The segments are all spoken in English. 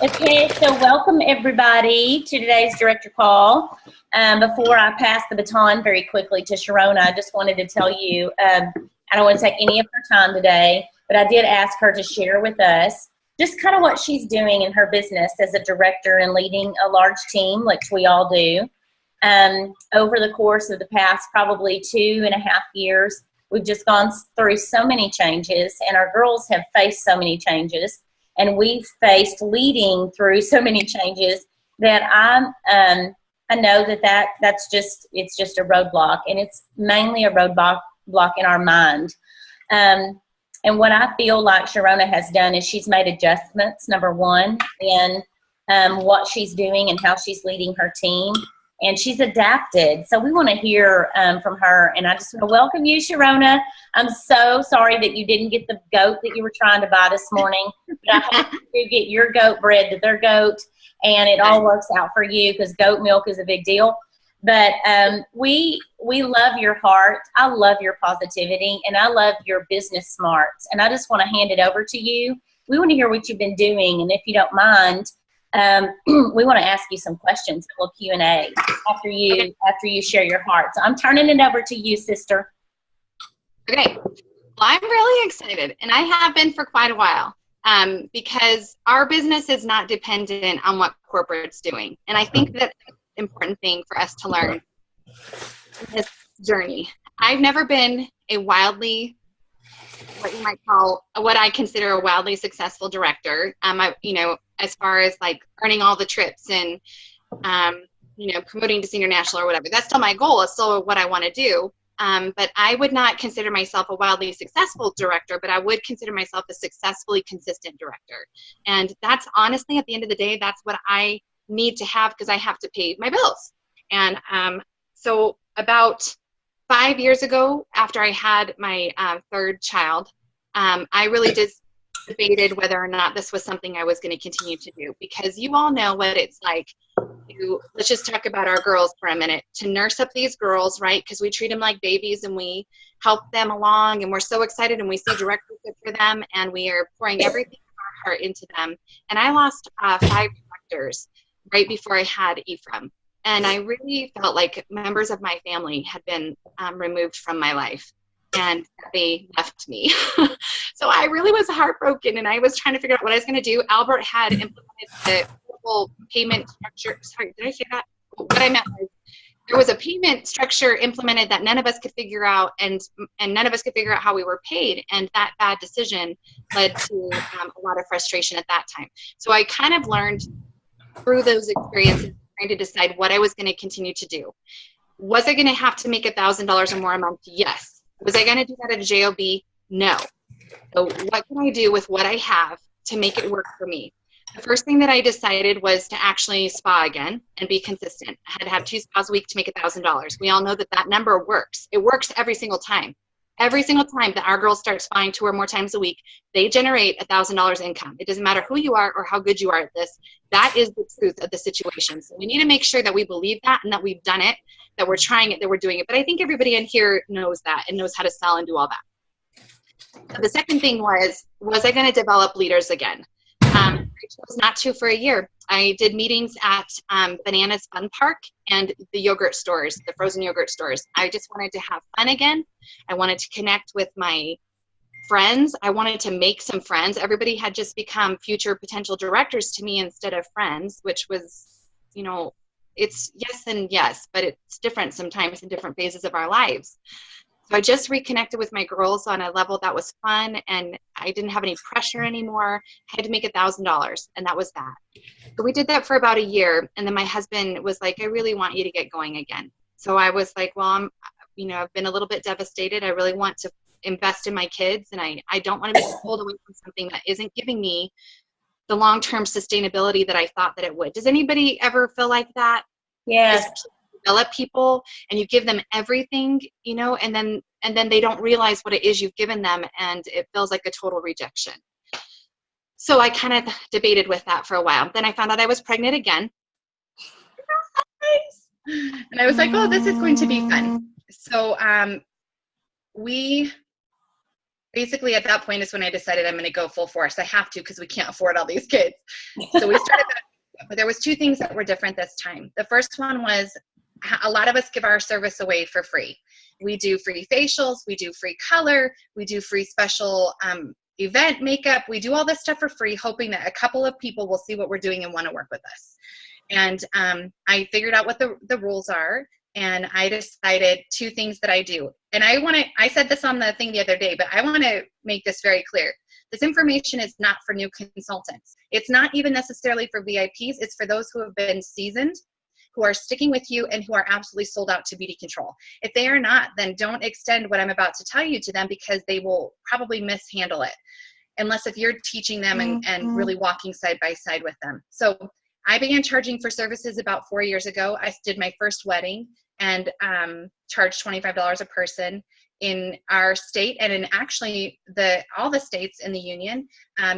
Okay, so welcome everybody to today's director call. Before I pass the baton very quickly to Sheronna, I just wanted to tell you, I don't want to take any of her time today, but I did ask her to share with us just kind of what she's doing in her business as a director and leading a large team, which we all do. Over the course of the past probably 2.5 years, we've just gone through so many changes, and our girls have faced so many changes. And we've faced leading through so many changes that I know it's just a roadblock, and it's mainly a roadblock in our mind. And what I feel like Sheronna has done is she's made adjustments, number one, in what she's doing and how she's leading her team. And she's adapted. So we want to hear from her. And I just want to welcome you, Sheronna. I'm so sorry that you didn't get the goat that you were trying to buy this morning. But I hope you get your goat bred to their goat, and it all works out for you, because goat milk is a big deal. But we love your heart. I love your positivity, and I love your business smarts. And I just want to hand it over to you. We want to hear what you've been doing. And if you don't mind, we want to ask you some questions, a little Q&A after you share your heart. So I'm turning it over to you, sister. Okay. Well, I'm really excited, and I have been for quite a while, because our business is not dependent on what corporate's doing. And I think that's an important thing for us to learn in this journey. I've never been a wildly, what you might call, what I consider a wildly successful director. As far as like earning all the trips and, promoting to senior national or whatever. That's still my goal. It's still what I want to do. But I would not consider myself a wildly successful director, but I would consider myself a successfully consistent director. And that's honestly, at the end of the day, that's what I need to have, because I have to pay my bills. And so about 5 years ago, after I had my third child, I really debated whether or not this was something I was going to continue to do, because you all know what it's like let's just talk about our girls for a minute, to nurse up these girls, right? Because we treat them like babies, and we help them along, and we're so excited, and we see directorship for them, and we are pouring everything in our heart into them. And I lost 5 directors right before I had Ephraim. And I really felt like members of my family had been removed from my life, and they left me. So I really was heartbroken, and I was trying to figure out what I was going to do. Albert had implemented the payment structure. Sorry, did I say that? What I meant was, there was a payment structure implemented that none of us could figure out, and none of us could figure out how we were paid. And that bad decision led to a lot of frustration at that time. So I kind of learned through those experiences, trying to decide what I was going to continue to do. Was I going to have to make $1,000 or more a month? Yes. Was I going to do that at a JOB? No. So what can I do with what I have to make it work for me? The first thing that I decided was to actually spa again and be consistent. I had to have 2 spas a week to make $1,000. We all know that that number works. It works every single time. Every single time that our girls start spying 2 or more times a week, they generate $1,000 income. It doesn't matter who you are or how good you are at this. That is the truth of the situation. So we need to make sure that we believe that, and that we've done it, that we're trying it, that we're doing it. But I think everybody in here knows that and knows how to sell and do all that. So the second thing was I going to develop leaders again? I chose not to for a year. I did meetings at Bananas Fun Park and the yogurt stores, the frozen yogurt stores. I just wanted to have fun again. I wanted to connect with my friends. I wanted to make some friends. Everybody had just become future potential directors to me instead of friends, which was, it's yes and yes, but it's different sometimes in different phases of our lives. So I just reconnected with my girls on a level that was fun, and I didn't have any pressure anymore. I had to make $1,000, and that was that. So we did that for about a year, and then my husband was like, I really want you to get going again. So I was like, well, I've been a little bit devastated. I really want to invest in my kids, and I don't want to be pulled away from something that isn't giving me the long-term sustainability that I thought that it would. Does anybody ever feel like that? Yes. Develop people and you give them everything, and then they don't realize what it is you've given them, and it feels like a total rejection. So I kind of debated with that for a while. Then I found out I was pregnant again. And I was like, oh, this is going to be fun. So we basically at that point is when I decided I'm going to go full force. I have to, because we can't afford all these kids. So we started that, but there was two things that were different this time. The first one was a lot of us give our service away for free. We do free facials, we do free color, we do free special event makeup. We do all this stuff for free, hoping that a couple of people will see what we're doing and want to work with us. And I figured out what the rules are, and I decided two things that I do. And I said this on the thing the other day, but I want to make this very clear. This information is not for new consultants. It's not even necessarily for VIPs. It's for those who have been seasoned, who are sticking with you, and who are absolutely sold out to beauty control. If they are not, then don't extend what I'm about to tell you to them, because they will probably mishandle it, unless if you're teaching them and really walking side by side with them. So I began charging for services about 4 years ago. I did my first wedding and charged $25 a person in our state, and in actually all the states in the union.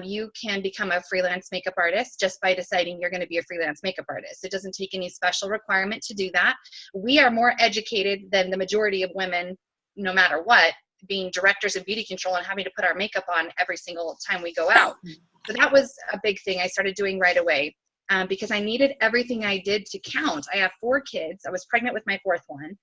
You can become a freelance makeup artist just by deciding you're going to be a freelance makeup artist. It doesn't take any special requirement to do that. We are more educated than the majority of women, no matter what, being directors of beauty control and having to put our makeup on every single time we go out. So that was a big thing I started doing right away. Because I needed everything I did to count. I have 4 kids. I was pregnant with my 4th one.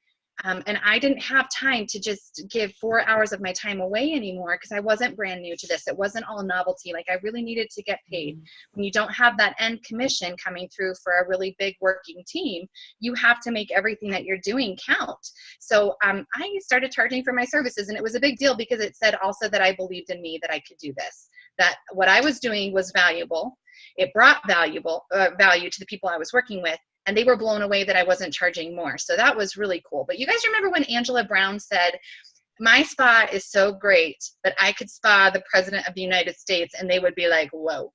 And I didn't have time to just give 4 hours of my time away anymore, because I wasn't brand new to this. It wasn't all novelty. Like, I really needed to get paid. When you don't have that end commission coming through for a really big working team, you have to make everything that you're doing count. So I started charging for my services, and it was a big deal because it said also that I believed in me, that I could do this, that what I was doing was valuable. It brought value to the people I was working with, and they were blown away that I wasn't charging more. So that was really cool. But you guys remember when Angela Brown said, my spa is so great that I could spa the President of the United States and they would be like, whoa.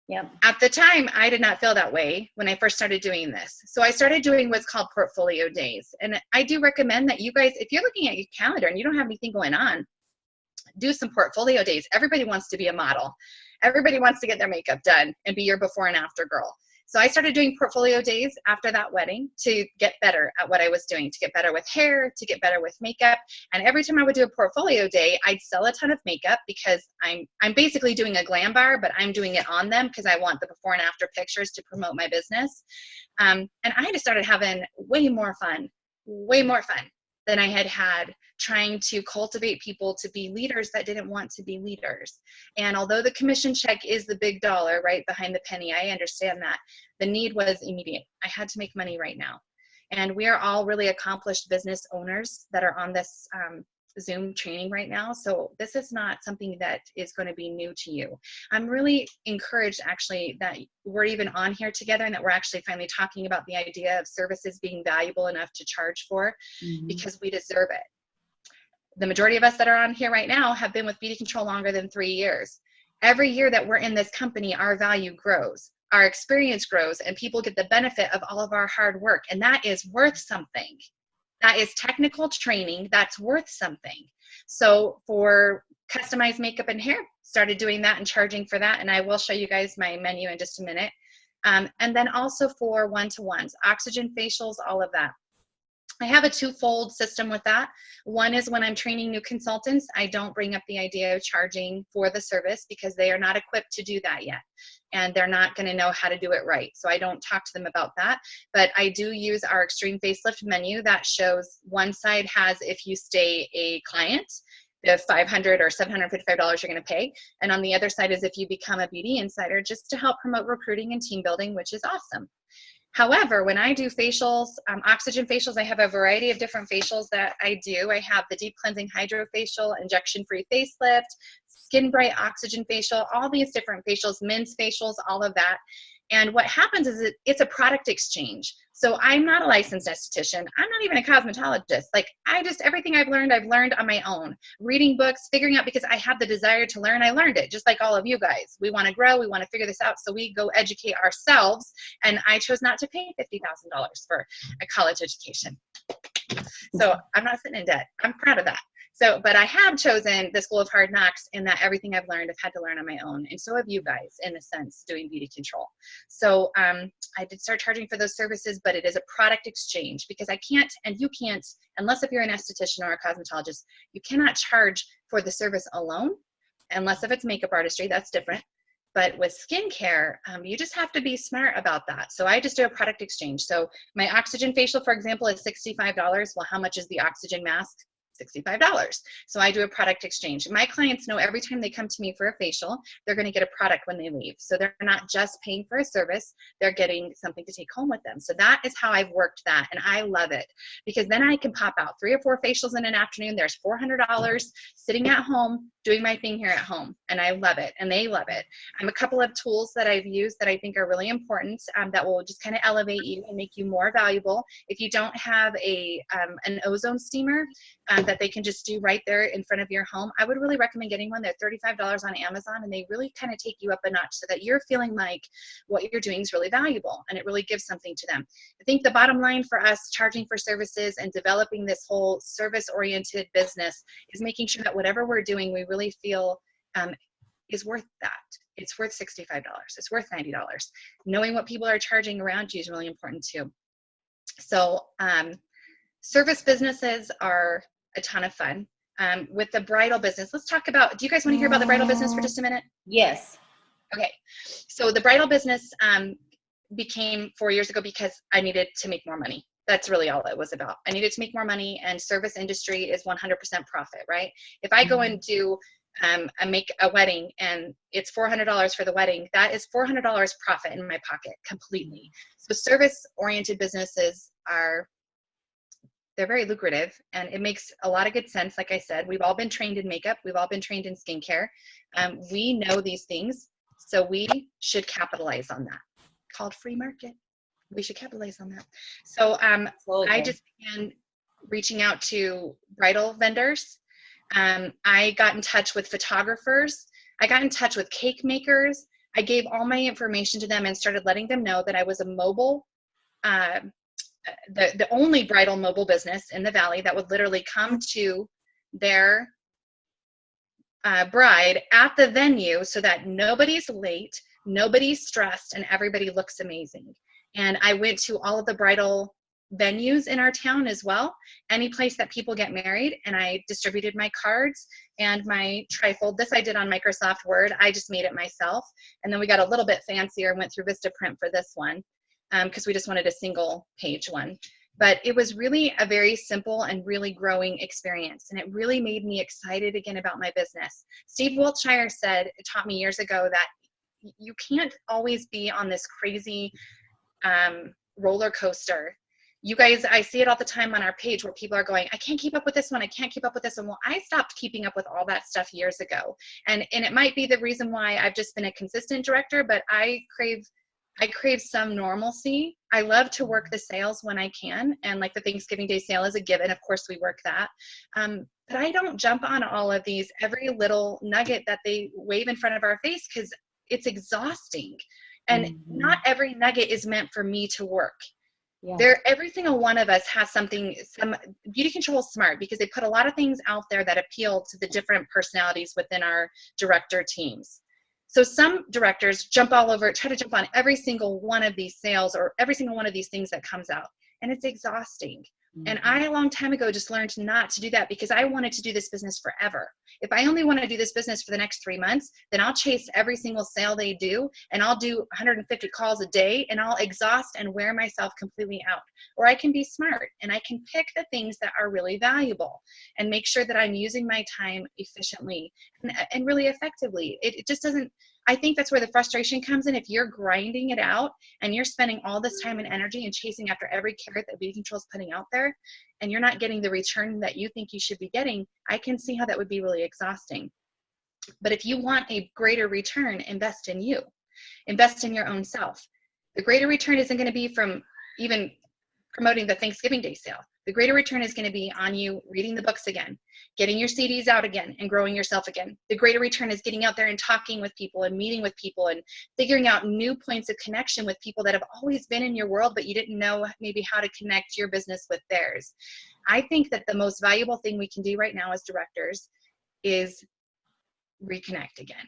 Yeah. At the time, I did not feel that way when I first started doing this. So I started doing what's called portfolio days. And I do recommend that you guys, if you're looking at your calendar and you don't have anything going on, do some portfolio days. Everybody wants to be a model. Everybody wants to get their makeup done and be your before and after girl. So I started doing portfolio days after that wedding to get better at what I was doing, to get better with hair, to get better with makeup. And every time I would do a portfolio day, I'd sell a ton of makeup, because I'm basically doing a glam bar, but I'm doing it on them because I want the before and after pictures to promote my business. And I just started having way more fun than I had trying to cultivate people to be leaders that didn't want to be leaders. And although the commission check is the big dollar right behind the penny, I understand that. The need was immediate. I had to make money right now. And we are all really accomplished business owners that are on this Zoom training right now. So this is not something that is going to be new to you. I'm really encouraged actually that we're even on here together, and that we're actually finally talking about the idea of services being valuable enough to charge for, because we deserve it. The majority of us that are on here right now have been with beauty control longer than 3 years. Every year that we're in this company, our value grows, our experience grows, and people get the benefit of all of our hard work. And that is worth something. That is technical training that's worth something. So for customized makeup and hair, started doing that and charging for that. And I will show you guys my menu in just a minute. And then also for one-to-ones, oxygen facials, all of that. I have a twofold system with that. One is when I'm training new consultants, I don't bring up the idea of charging for the service, because they are not equipped to do that yet. And they're not going to know how to do it right. So I don't talk to them about that. But I do use our Extreme Facelift menu that shows, one side has if you stay a client, the $500 or $755 you're going to pay. And on the other side is if you become a beauty insider, just to help promote recruiting and team building, which is awesome. However, when I do facials, oxygen facials, I have a variety of different facials that I do. I have the deep cleansing hydro facial, injection-free facelift, skin bright oxygen facial, all these different facials, men's facials, all of that. And what happens is it's a product exchange. So I'm not a licensed esthetician. I'm not even a cosmetologist. Like, everything I've learned on my own. Reading books, figuring out, because I have the desire to learn, I learned it, just like all of you guys. We want to grow, we want to figure this out, so we go educate ourselves. And I chose not to pay $50,000 for a college education. So I'm not sitting in debt. I'm proud of that. So, but I have chosen the School of Hard Knocks in that everything I've learned, I've had to learn on my own. And so have you guys, in a sense, doing beauty control. So I did start charging for those services, but it is a product exchange, because I can't, and you can't, unless if you're an esthetician or a cosmetologist, you cannot charge for the service alone, unless if it's makeup artistry, that's different. But with skincare, you just have to be smart about that. So I just do a product exchange. So my oxygen facial, for example, is $65. Well, how much is the oxygen mask? $65. So I do a product exchange. My clients know every time they come to me for a facial, they're going to get a product when they leave. So they're not just paying for a service, they're getting something to take home with them. So that is how I've worked that. And I love it, because then I can pop out 3 or 4 facials in an afternoon. There's $400 sitting at home doing my thing here at home. And I love it. And they love it. A couple of tools that I've used that I think are really important, that will just kind of elevate you and make you more valuable. If you don't have an ozone steamer, that they can just do right there in front of your home, I would really recommend getting one. They're $35 on Amazon, and they really kind of take you up a notch so that you're feeling like what you're doing is really valuable, and it really gives something to them. I think the bottom line for us charging for services and developing this whole service-oriented business is making sure that whatever we're doing, we really feel is worth that. It's worth $65. It's worth $90. Knowing what people are charging around you is really important too. So service businesses are a ton of fun. With the bridal business, let's talk about, do you guys want to hear about the bridal business for just a minute? Yes. Okay. So the bridal business became 4 years ago because I needed to make more money. That's really all it was about. I needed to make more money, and service industry is 100% profit, right? If I go and do make a wedding and it's $400 for the wedding, that is $400 profit in my pocket completely. So service-oriented businesses they're very lucrative, and it makes a lot of good sense. Like I said, we've all been trained in makeup. We've all been trained in skincare. We know these things, so we should capitalize on that. Called free market. We should capitalize on that. So I just began reaching out to bridal vendors. I got in touch with photographers. I got in touch with cake makers. I gave all my information to them and started letting them know that I was a mobile, the only bridal mobile business in the Valley that would literally come to their bride at the venue so that nobody's late, nobody's stressed, and everybody looks amazing. And I went to all of the bridal venues in our town as well, any place that people get married, and I distributed my cards and my trifold. This I did on Microsoft Word. I just made it myself. And then we got a little bit fancier and went through Vistaprint for this one, because we just wanted a single page one. But it was really a very simple and really growing experience, and it really made me excited again about my business. Steve Wiltshire taught me years ago that you can't always be on this crazy roller coaster. You guys, I see it all the time on our page where people are going, I can't keep up with this one, I can't keep up with this one. Well, I stopped keeping up with all that stuff years ago. And it might be the reason why I've just been a consistent director, but I crave some normalcy. I love to work the sales when I can, and like the Thanksgiving Day sale is a given. Of course, we work that. But I don't jump on all of these, every little nugget that they wave in front of our face, because it's exhausting. And not every nugget is meant for me to work. Yeah. Every single one of us has something. Some beauty control is smart because they put a lot of things out there that appeal to the different personalities within our director teams. So some directors try to jump on every single one of these sales or every single one of these things that comes out, and it's exhausting. And I, a long time ago, just learned not to do that because I wanted to do this business forever. If I only want to do this business for the next 3 months, then I'll chase every single sale they do, and I'll do 150 calls a day, and I'll exhaust and wear myself completely out. Or I can be smart, and I can pick the things that are really valuable and make sure that I'm using my time efficiently and really effectively. It just doesn't, I think that's where the frustration comes in. If you're grinding it out and you're spending all this time and energy and chasing after every carrot that beauty control is putting out there, and you're not getting the return that you think you should be getting, I can see how that would be really exhausting. But if you want a greater return, invest in you. Invest in your own self. The greater return isn't going to be from even promoting the Thanksgiving Day sale. The greater return is going to be on you reading the books again, getting your CDs out again, and growing yourself again. The greater return is getting out there and talking with people and meeting with people and figuring out new points of connection with people that have always been in your world, but you didn't know maybe how to connect your business with theirs. I think that the most valuable thing we can do right now as directors is reconnect again.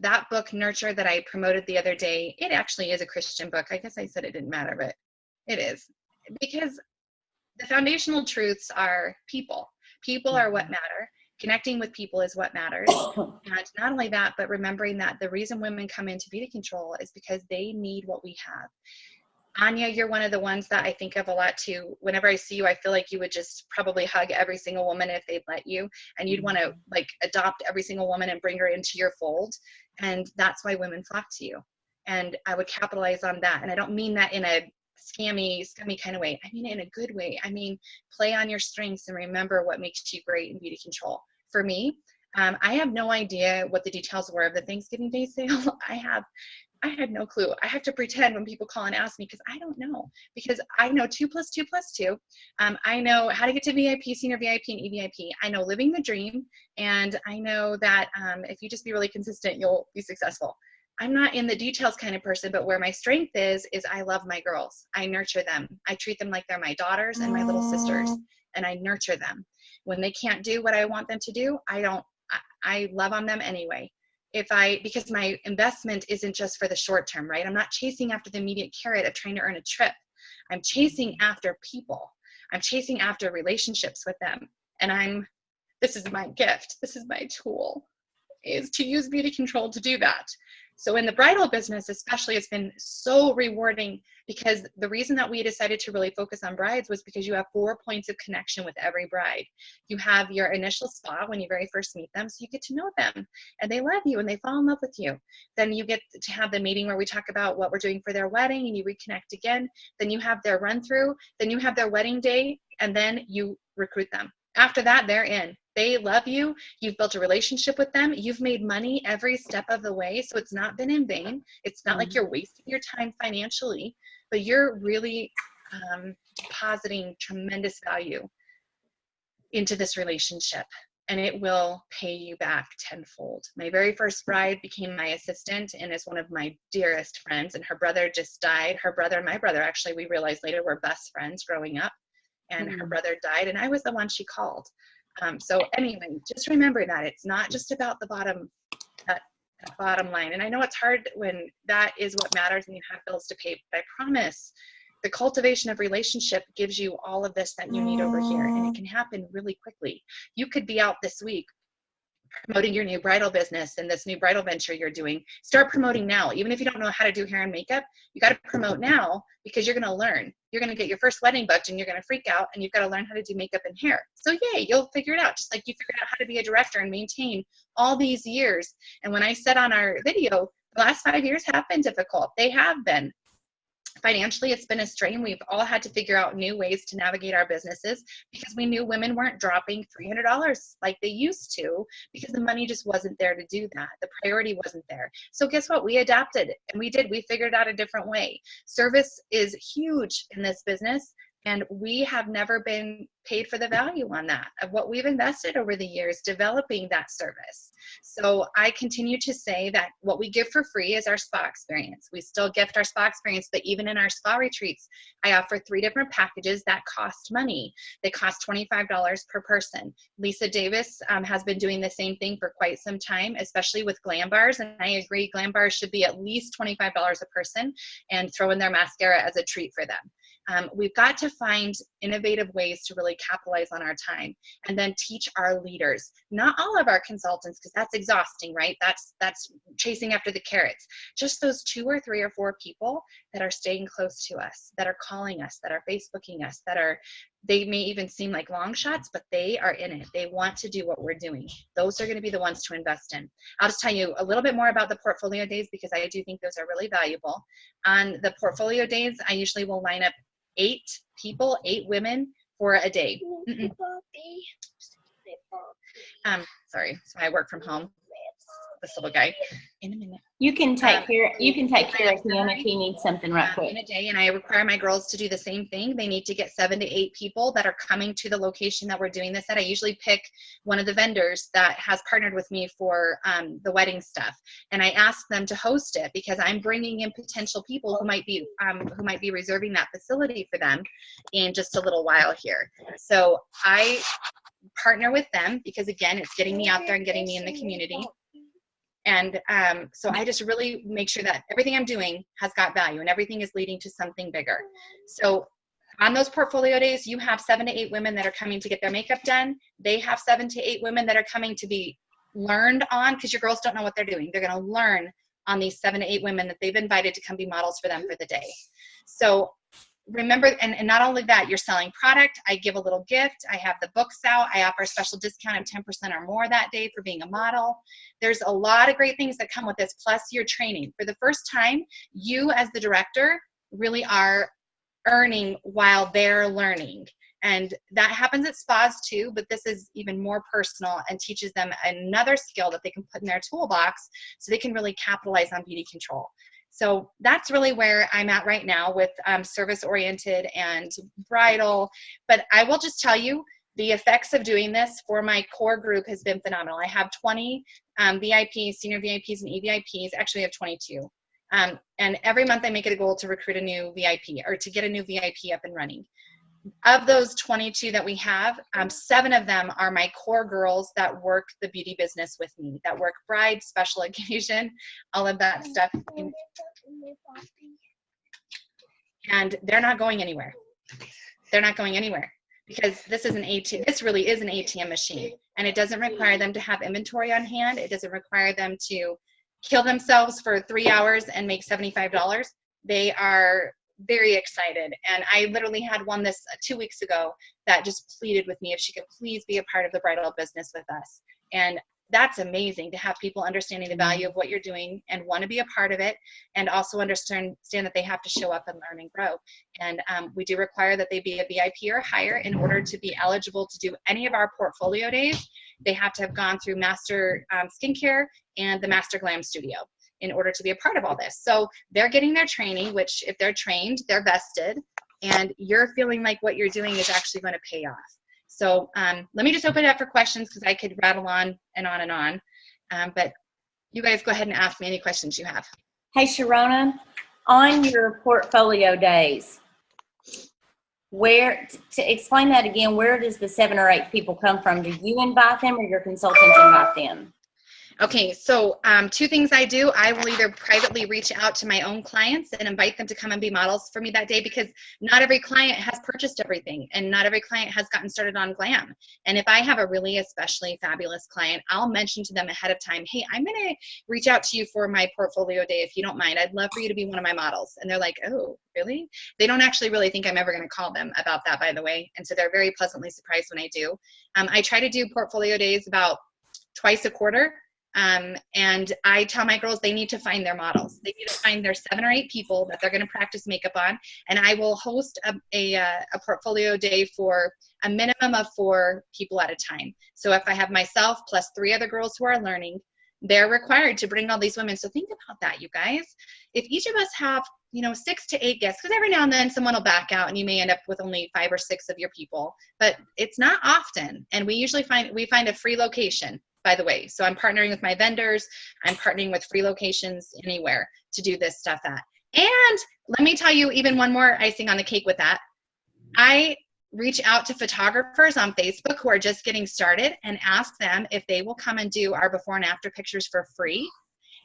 That book, Nurture, that I promoted the other day, it actually is a Christian book. I guess I said it didn't matter, but it is. Because the foundational truths are people. People are what matter. Connecting with people is what matters. And not only that, but remembering that the reason women come into beauty control is because they need what we have. Anya, you're one of the ones that I think of a lot too. Whenever I see you, I feel like you would just probably hug every single woman if they'd let you, and you'd want to like adopt every single woman and bring her into your fold. And that's why women flock to you. And I would capitalize on that. And I don't mean that in a scummy kind of way. I mean it in a good way. I mean, play on your strengths and remember what makes you great in beauty control. For me, I have no idea what the details were of the Thanksgiving Day sale. I had no clue. I have to pretend when people call and ask me because I don't know. Because I know 2 + 2 + 2. I know how to get to VIP, senior VIP, and EVIP. I know living the dream. And I know that if you just be really consistent, you'll be successful. I'm not in the details kind of person, but where my strength is I love my girls. I nurture them. I treat them like they're my daughters and my little sisters, and I nurture them. When they can't do what I want them to do, I love on them anyway. Because my investment isn't just for the short term, right? I'm not chasing after the immediate carrot of trying to earn a trip. I'm chasing after people. I'm chasing after relationships with them. And this is my gift. This is my tool, is to use beauty control to do that. So in the bridal business, especially, it's been so rewarding because the reason that we decided to really focus on brides was because you have 4 points of connection with every bride. You have your initial spa when you very first meet them, so you get to know them and they love you and they fall in love with you. Then you get to have the meeting where we talk about what we're doing for their wedding and you reconnect again. Then you have their run through, then you have their wedding day, and then you recruit them. After that, they're in. They love you. You've built a relationship with them. You've made money every step of the way. So it's not been in vain. It's not like you're wasting your time financially, but you're really positing tremendous value into this relationship, and it will pay you back tenfold. My very first bride became my assistant and is one of my dearest friends, and her brother just died. Her brother and my brother, actually, we realized later, were best friends growing up, and her brother died, and I was the one she called. So anyway, just remember that it's not just about the bottom line. And I know it's hard when that is what matters and you have bills to pay, but I promise the cultivation of relationship gives you all of this that you need over here, and it can happen really quickly. You could be out this week promoting your new bridal business and this new bridal venture you're doing. Start promoting now. Even if you don't know how to do hair and makeup, you got to promote now because you're going to learn. You're going to get your first wedding booked and you're going to freak out, and you've got to learn how to do makeup and hair. So yay, you'll figure it out, just like you figured out how to be a director and maintain all these years. And when I said on our video, the last 5 years have been difficult. They have been. Financially, it's been a strain. We've all had to figure out new ways to navigate our businesses because we knew women weren't dropping $300 like they used to because the money just wasn't there to do that. The priority wasn't there. So guess what? We adapted, and we did. We figured out a different way. Service is huge in this business, and we have never been paid for the value on that, of what we've invested over the years developing that service. So I continue to say that what we give for free is our spa experience. We still gift our spa experience, but even in our spa retreats, I offer 3 different packages that cost money. They cost $25 per person. Lisa Davis has been doing the same thing for quite some time, especially with glam bars. And I agree, glam bars should be at least $25 a person, and throw in their mascara as a treat for them. We've got to find innovative ways to really capitalize on our time, and then teach our leaders, not all of our consultants, because that's exhausting, right? That's chasing after the carrots. Just those 2 or 3 or 4 people that are staying close to us, that are calling us, that are Facebooking us, they may even seem like long shots, but they are in it. They want to do what we're doing. Those are going to be the ones to invest in. I'll just tell you a little bit more about the portfolio days because I do think those are really valuable. On the portfolio days, I usually will line up 8 people, 8 women for a day. Sorry, so I work from home. this little guy in a minute. You can take care. You can take care of him if he needs something right quick. In a day, and I require my girls to do the same thing. They need to get 7 to 8 people that are coming to the location that we're doing this at. I usually pick one of the vendors that has partnered with me for the wedding stuff, and I ask them to host it because I'm bringing in potential people who might be reserving that facility for them in just a little while here. So I partner with them because, again, it's getting me out there and getting me in the community. And so I just really make sure that everything I'm doing has got value and everything is leading to something bigger. So on those portfolio days, you have 7 to 8 women that are coming to get their makeup done. They have 7 to 8 women that are coming to be learned on, because your girls don't know what they're doing. They're going to learn on these 7 to 8 women that they've invited to come be models for them for the day. So remember, and not only that, you're selling product. I give a little gift. I have the books out. I offer a special discount of 10% or more that day for being a model. There's a lot of great things that come with this, plus your training. For the first time, you as the director really are earning while they're learning. And that happens at spas too, but this is even more personal and teaches them another skill that they can put in their toolbox so they can really capitalize on beauty control. So that's really where I'm at right now with service-oriented and bridal. But I will just tell you, the effects of doing this for my core group has been phenomenal. I have 20 VIPs, senior VIPs, and EVIPs. Actually, I have 22. And every month I make it a goal to recruit a new VIP or to get a new VIP up and running. Of those 22 that we have, 7 of them are my core girls that work the beauty business with me, that work bride, special occasion, all of that stuff. And they're not going anywhere. They're not going anywhere because this is an ATM. This really is an ATM machine, and it doesn't require them to have inventory on hand. It doesn't require them to kill themselves for 3 hours and make $75. They are very excited. And I literally had one 2 weeks ago that just pleaded with me if she could please be a part of the bridal business with us. And that's amazing to have people understanding the value of what you're doing and want to be a part of it, and also understand that they have to show up and learn and grow. And we do require that they be a VIP or higher in order to be eligible to do any of our portfolio days. They have to have gone through Master Skincare and the Master Glam Studio in order to be a part of all this. So they're getting their training, which if they're trained, they're vested, and you're feeling like what you're doing is actually going to pay off. So let me just open it up for questions because I could rattle on and on and on. But you guys go ahead and ask me any questions you have. Hey, Sheronna, on your portfolio days, where, to explain that again, where does the 7 or 8 people come from? Do you invite them or your consultants invite them? Okay, so 2 things I do. I will either privately reach out to my own clients and invite them to come and be models for me that day, because not every client has purchased everything and not every client has gotten started on glam. And if I have a really especially fabulous client, I'll mention to them ahead of time, hey, I'm going to reach out to you for my portfolio day if you don't mind. I'd love for you to be one of my models. And they're like, oh, really? They don't actually really think I'm ever going to call them about that, by the way. And so they're very pleasantly surprised when I do. I try to do portfolio days about twice a quarter. And I tell my girls they need to find their models. They need to find their 7 or 8 people that they're going to practice makeup on. And I will host a portfolio day for a minimum of 4 people at a time. So if I have myself plus 3 other girls who are learning, they're required to bring all these women. So think about that, you guys. If each of us have, 6 to 8 guests, because every now and then someone will back out and you may end up with only 5 or 6 of your people, but it's not often. And we usually find a free location, by the way. So I'm partnering with my vendors. I'm partnering with free locations anywhere to do this stuff at. And let me tell you even one more icing on the cake with that. I reach out to photographers on Facebook who are just getting started and ask them if they will come and do our before and after pictures for free.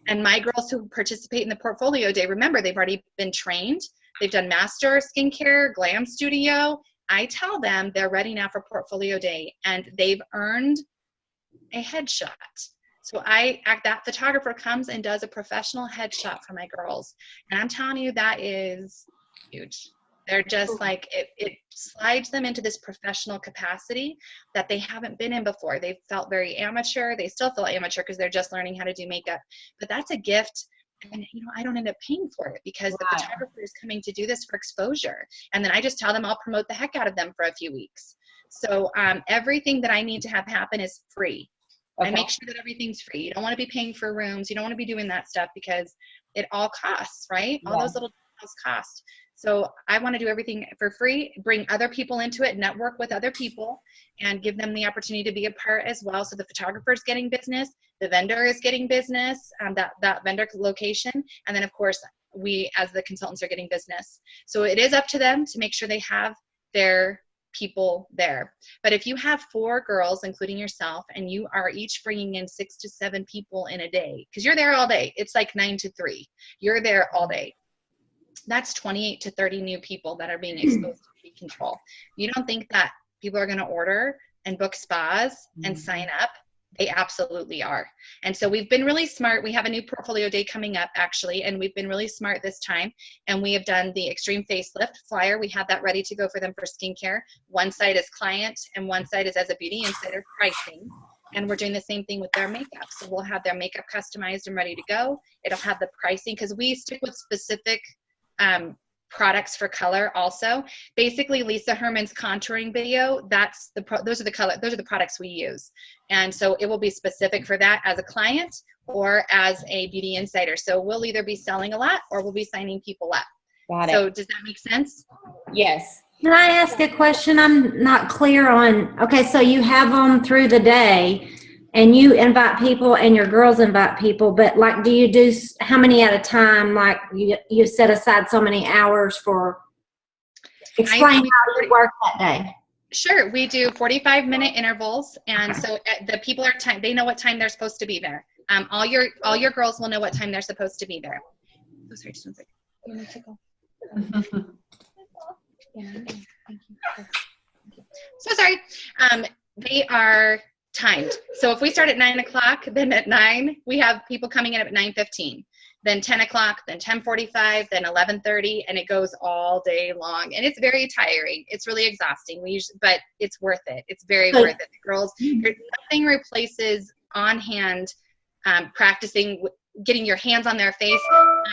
And my girls who participate in the portfolio day, remember, they've already been trained. They've done Master Skincare, Glam Studio. I tell them they're ready now for portfolio day, and they've earned a headshot. So that photographer comes and does a professional headshot for my girls. And I'm telling you, that is huge. They're just like, it slides them into this professional capacity that they haven't been in before. They've felt very amateur. They still feel amateur because they're just learning how to do makeup. But that's a gift. And, I don't end up paying for it because the photographer is coming to do this for exposure. And then I just tell them I'll promote the heck out of them for a few weeks. So everything that I need to have happen is free. and make sure that everything's free. You don't want to be paying for rooms. You don't want to be doing that stuff because it all costs, right? All those little details cost. So I want to do everything for free, bring other people into it, network with other people, and give them the opportunity to be a part as well. So the photographer is getting business, the vendor is getting business, that vendor location, and then of course we as the consultants are getting business. So it is up to them to make sure they have their people there. But if you have 4 girls, including yourself, and you are each bringing in 6 to 7 people in a day, because you're there all day, it's like 9 to 3, you're there all day. That's 28 to 30 new people that are being exposed to beauty control. You don't think that people are going to order and book spas and sign up? They absolutely are. And so we've been really smart. We have a new portfolio day coming up actually, and we've been really smart this time. And we have done the extreme facelift flyer. We have that ready to go for them for skincare. One side is client and one side is as a beauty insider pricing. And we're doing the same thing with their makeup. So we'll have their makeup customized and ready to go. It'll have the pricing because we stick with specific products for color also. Basically, Lisa Herman's contouring video, those are the products we use. And so it will be specific for that as a client or as a beauty insider. So we'll either be selling a lot or we'll be signing people up. Got it. So does that make sense? Yes. Can I ask a question? I'm not clear on, okay, so you have them through the day and you invite people and your girls invite people, but like, do you do how many at a time? Like you set aside so many hours for, explain how you work that day. Sure. We do 45-minute intervals. And so the people are they know what time they're supposed to be there. All your girls will know what time they're supposed to be there. Oh, sorry, just one second. You want to go? So sorry. They are timed. So if we start at 9 o'clock, then at 9, we have people coming in at 9:15, then 10 o'clock, then 10:45, then 11:30, and it goes all day long. And it's very tiring. It's really exhausting. But it's worth it. It's very worth it. The girls, nothing replaces on hand practicing, getting your hands on their face.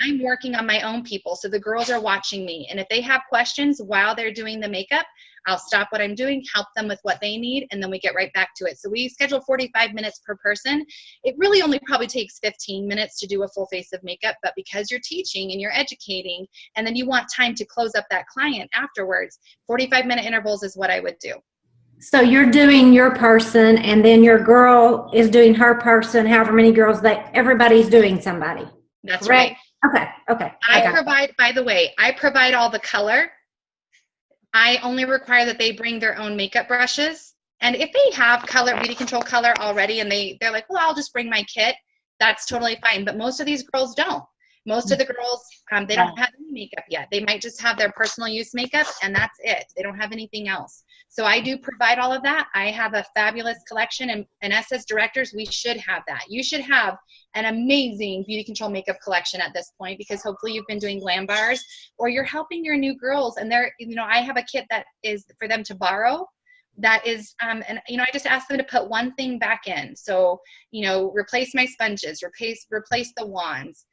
I'm working on my own people, so the girls are watching me. And if they have questions while they're doing the makeup, I'll stop what I'm doing, help them with what they need, and then we get right back to it. So we schedule 45 minutes per person. It really only probably takes 15 minutes to do a full face of makeup, but because you're teaching and you're educating, and then you want time to close up that client afterwards, 45-minute intervals is what I would do. So you're doing your person, and then your girl is doing her person, however many girls, everybody's doing somebody. That's correct? Right. Okay. By the way, I provide all the color. I only require that they bring their own makeup brushes. And if they have beauty control color already, and they're like, well, I'll just bring my kit, that's totally fine. But most of these girls don't. Most of the girls, they don't have any makeup yet. They might just have their personal use makeup, and that's it. They don't have anything else. So I do provide all of that. I have a fabulous collection, and us as directors, we should have that. You should have an amazing beauty control makeup collection at this point, because hopefully you've been doing glam bars, or you're helping your new girls, and I have a kit that is for them to borrow. That is, and I just ask them to put one thing back in. So, replace my sponges, replace the wands.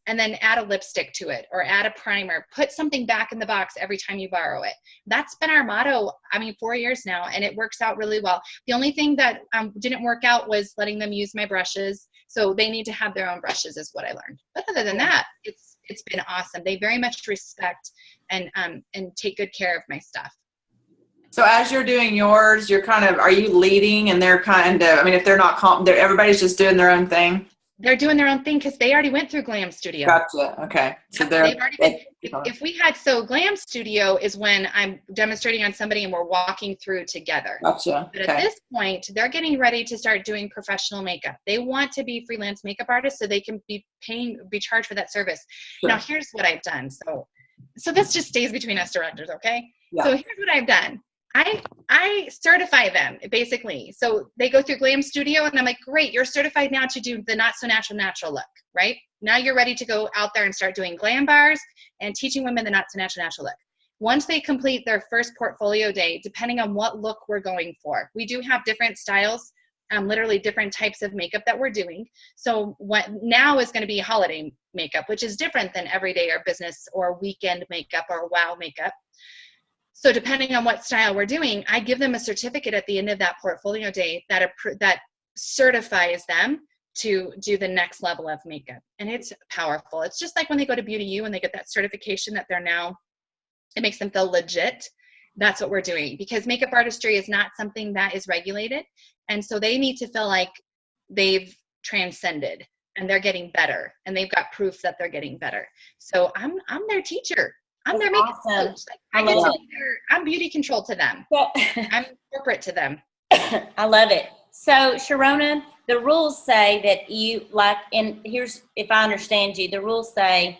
And then add a lipstick to it or add a primer, put something back in the box every time you borrow it. That's been our motto, 4 years now, and it works out really well. The only thing that didn't work out was letting them use my brushes. So they need to have their own brushes is what I learned. But other than that, it's been awesome. They very much respect and take good care of my stuff. So as you're doing yours, are you leading, and they're if they're not everybody's just doing their own thing? They're doing their own thing because they already went through Glam Studio. Gotcha. Okay. So they've already been. If we had, Glam Studio is when I'm demonstrating on somebody and we're walking through together. Gotcha. But at this point, they're getting ready to start doing professional makeup. They want to be freelance makeup artists so they can be charged for that service. Sure. Now, here's what I've done. So this just stays between us directors, okay? Yeah. So here's what I've done. I certify them, basically. So they go through Glam Studio, and I'm like, great, you're certified now to do the not so natural look, right? Now you're ready to go out there and start doing glam bars and teaching women the not so natural look. Once they complete their first portfolio day, depending on what look we're going for, we do have different styles, literally different types of makeup that we're doing. So what now is going to be holiday makeup, which is different than everyday or business or weekend makeup or wow makeup. So depending on what style we're doing, I give them a certificate at the end of that portfolio day that certifies them to do the next level of makeup. And it's powerful. It's just like when they go to Beauty U and they get that certification that it makes them feel legit. That's what we're doing, because makeup artistry is not something that is regulated. And so they need to feel like they've transcended and they're getting better, and they've got proof that they're getting better. So I'm their teacher. I'm their makeup coach. I'm beauty control to them. I'm corporate to them. I love it. So Sheronna, the rules say that if I understand you, the rules say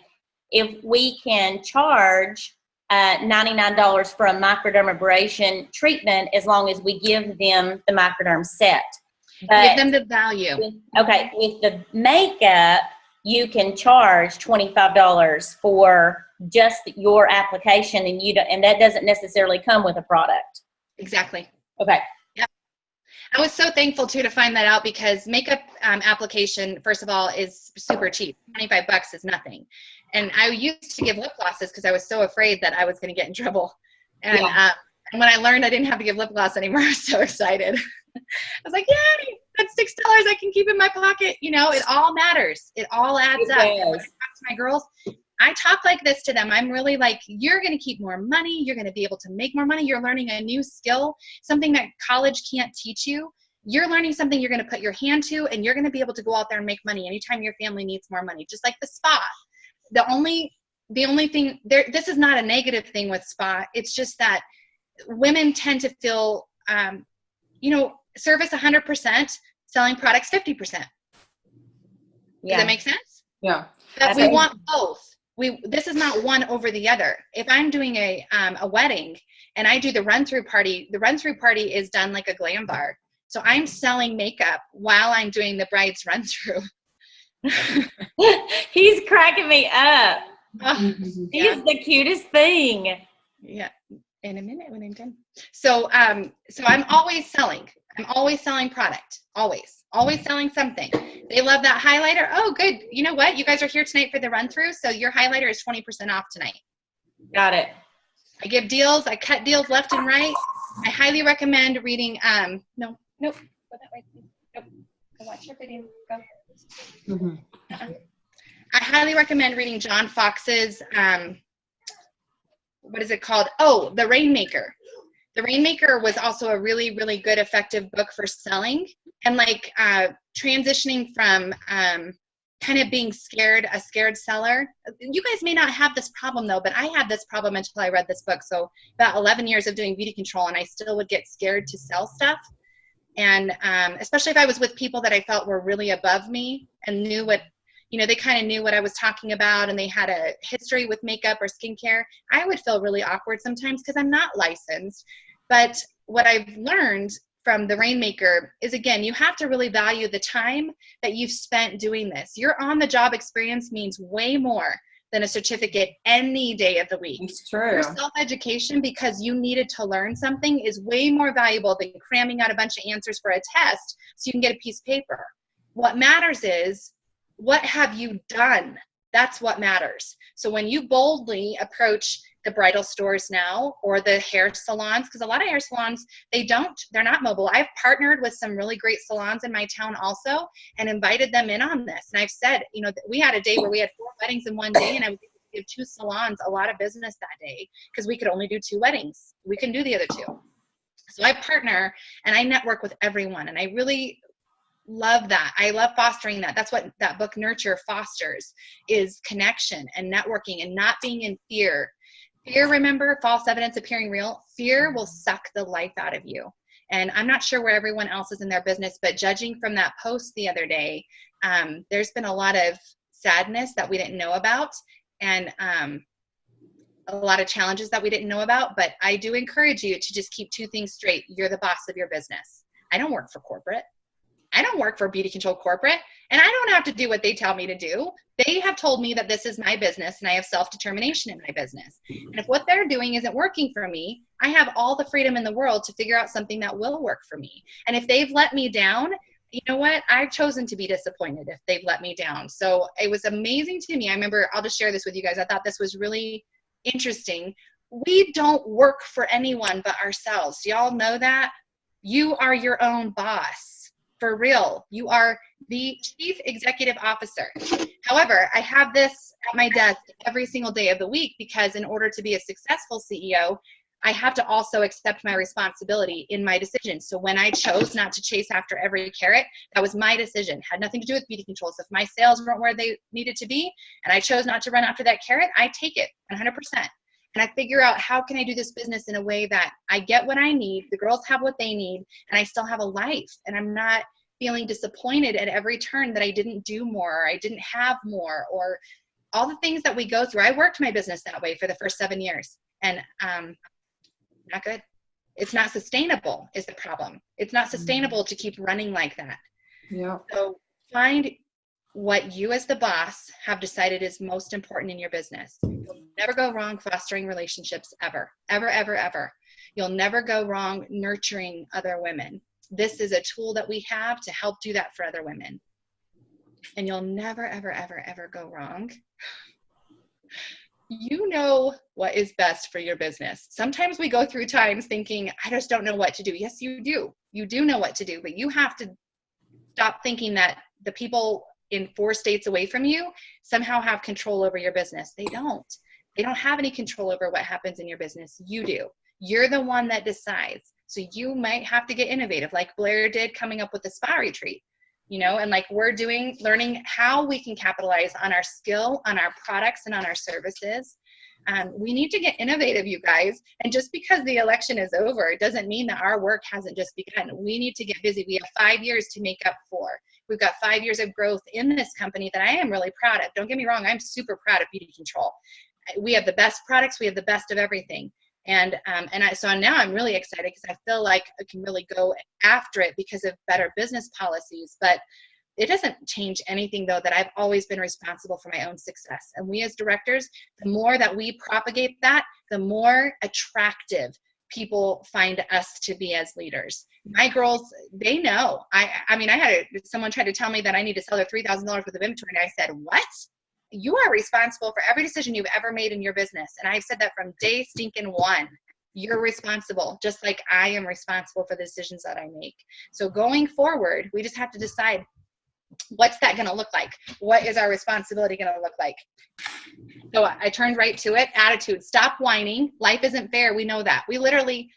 if we can charge $99 for a microdermabrasion treatment, as long as we give them the microderm set. But give them the value. With the makeup, you can charge $25 for just your application, and that doesn't necessarily come with a product. Exactly. Okay. Yeah. I was so thankful too to find that out, because makeup application, first of all, is super cheap. $25 is nothing. And I used to give lip glosses because I was so afraid that I was going to get in trouble. And, and when I learned I didn't have to give lip gloss anymore, I was so excited. I was like, yay, that's $6 I can keep in my pocket. You know, it all matters. It all adds up. And when I talk to my girls, I talk like this to them. I'm really like, you're going to keep more money. You're going to be able to make more money. You're learning a new skill, something that college can't teach you. You're learning something you're going to put your hand to, and you're going to be able to go out there and make money anytime your family needs more money. Just like the spa. The only thing there, this is not a negative thing with spa. It's just that women tend to feel, service 100%, selling products 50%. Does that make sense? Yeah. But we want both. This is not one over the other. If I'm doing a wedding and I do the run-through party is done like a glam bar. So I'm selling makeup while I'm doing the bride's run-through. He's cracking me up. He's the cutest thing. Yeah. In a minute when I'm done. So I'm always selling. I'm always selling product. Always selling something. They love that highlighter. Oh, good. You know what? You guys are here tonight for the run-through, so your highlighter is 20% off tonight. Got it. I give deals. I cut deals left and right. I highly recommend reading. Nope. Go that way, please. Nope. Go watch your video. Go. Mm-hmm. I highly recommend reading John Fox's. What is it called? Oh, The Rainmaker. The Rainmaker was also a really, really good, effective book for selling, and like transitioning from kind of being a scared seller. You guys may not have this problem though, but I had this problem until I read this book. So about 11 years of doing beauty control, and I still would get scared to sell stuff. And especially if I was with people that I felt were really above me and knew what, they kind of knew what I was talking about, and they had a history with makeup or skincare, I would feel really awkward sometimes because I'm not licensed. But what I've learned from The Rainmaker is, again, you have to really value the time that you've spent doing this. Your on-the-job experience means way more than a certificate any day of the week. It's true. Your self-education, because you needed to learn something, is way more valuable than cramming out a bunch of answers for a test so you can get a piece of paper. What matters is, what have you done? That's what matters. So when you boldly approach the bridal stores now, or the hair salons, because a lot of hair salons, they're not mobile. I've partnered with some really great salons in my town also, and invited them in on this. And I've said, we had a day where we had 4 weddings in one day, and I was able to give 2 salons a lot of business that day because we could only do 2 weddings. We can do the other 2. So I partner and I network with everyone, and I really love that. I love fostering that. That's what that book Nurture fosters, is connection and networking and not being in fear. Fear, remember, false evidence appearing real. Fear will suck the life out of you. And I'm not sure where everyone else is in their business, but judging from that post the other day, there's been a lot of sadness that we didn't know about, and a lot of challenges that we didn't know about. But I do encourage you to just keep 2 things straight. You're the boss of your business. I don't work for corporate. I don't work for Beauty Control Corporate, and I don't have to do what they tell me to do. They have told me that this is my business, and I have self-determination in my business. And if what they're doing isn't working for me, I have all the freedom in the world to figure out something that will work for me. And if they've let me down, you know what? I've chosen to be disappointed if they've let me down. So it was amazing to me. I remember, I'll just share this with you guys. I thought this was really interesting. We don't work for anyone but ourselves. Do y'all know that? You are your own boss. for real. You are the chief executive officer. However, I have this at my desk every single day of the week because in order to be a successful CEO, I have to also accept my responsibility in my decisions. So when I chose not to chase after every carrot, that was my decision. Had nothing to do with beauty controls. If my sales weren't where they needed to be and I chose not to run after that carrot, I take it 100%. And I figure out how can I do this business in a way that I get what I need, the girls have what they need, and I still have a life. And I'm not feeling disappointed at every turn that I didn't do more, or I didn't have more, or all the things that we go through. I worked my business that way for the first 7 years. And not good. It's not sustainable is the problem. It's not sustainable to keep running like that. Yeah. So find what you as the boss have decided is most important in your business. You'll never go wrong fostering relationships ever, ever, ever, ever. You'll never go wrong nurturing other women. This is a tool that we have to help do that for other women. And you'll never, ever, ever, ever go wrong. You know what is best for your business. Sometimes we go through times thinking, I just don't know what to do. Yes, you do. You do know what to do, but you have to stop thinking that the people in 4 states away from you somehow have control over your business. They don't. They don't have any control over what happens in your business. You do. You're the one that decides. So you might have to get innovative, like Blair did coming up with the spa retreat. You know, and like we're doing, learning how we can capitalize on our skill, on our products, and on our services. We need to get innovative, you guys. And just because the election is over, it doesn't mean that our work hasn't just begun. We need to get busy. We have 5 years to make up for. We've got 5 years of growth in this company that I am really proud of. Don't get me wrong, I'm super proud of Beauty Control. We have the best products. We have the best of everything. So now I'm really excited because I feel like I can really go after it because of better business policies. But it doesn't change anything, though, that I've always been responsible for my own success. And we as directors, the more that we propagate that, the more attractive people find us to be as leaders. My girls, they know. I mean, I had someone try to tell me that I need to sell their $3,000 worth of inventory. And I said, what? You are responsible for every decision you've ever made in your business. And I've said that from day stinking one. You're responsible, just like I am responsible for the decisions that I make. So going forward, we just have to decide, what's that going to look like? What is our responsibility going to look like? So I turned right to it. Attitude. Stop whining. Life isn't fair. We know that.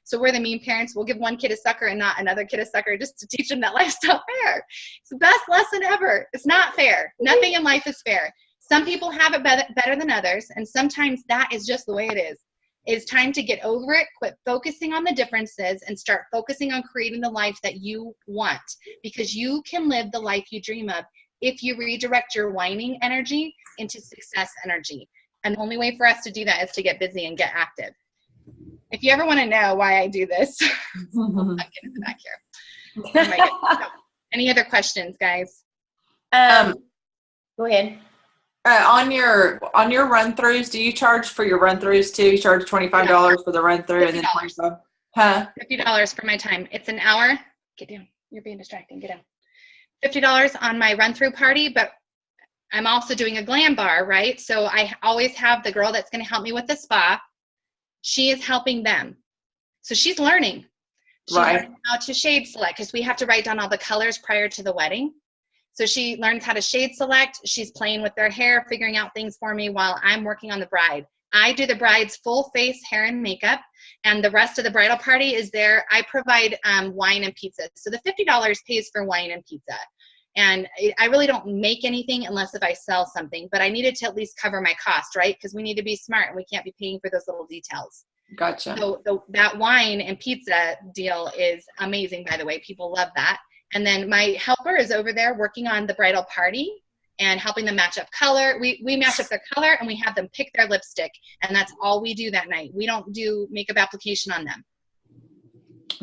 So we're the mean parents. We'll give one kid a sucker and not another kid a sucker just to teach them that life's not fair. It's the best lesson ever. It's not fair. Nothing in life is fair. Some people have it better than others, and sometimes that is just the way it is. It's time to get over it, quit focusing on the differences, and start focusing on creating the life that you want, because you can live the life you dream of if you redirect your whining energy into success energy. And the only way for us to do that is to get busy and get active. If you ever want to know why I do this, I'm getting back here. Oh my goodness. Any other questions, guys? Go ahead. On your run-throughs, do you charge for your run-throughs too? You charge $25 for the run-through and then $25? Huh? $50 for my time. It's an hour. Get down. You're being distracting. Get down. $50 on my run-through party, but I'm also doing a glam bar, right? So I always have the girl that's going to help me with the spa. She is helping them. So she's learning. She's learning how to shade select, because we have to write down all the colors prior to the wedding. So she learns how to shade select. She's playing with their hair, figuring out things for me while I'm working on the bride. I do the bride's full face hair and makeup, and the rest of the bridal party is there. I provide wine and pizza. So the $50 pays for wine and pizza. And I really don't make anything unless if I sell something, but I needed to at least cover my cost, right? Because we need to be smart and we can't be paying for those little details. Gotcha. So that wine and pizza deal is amazing, by the way. People love that. And then my helper is over there working on the bridal party and helping them match up color. We match up their color and we have them pick their lipstick. And that's all we do that night. We don't do makeup application on them.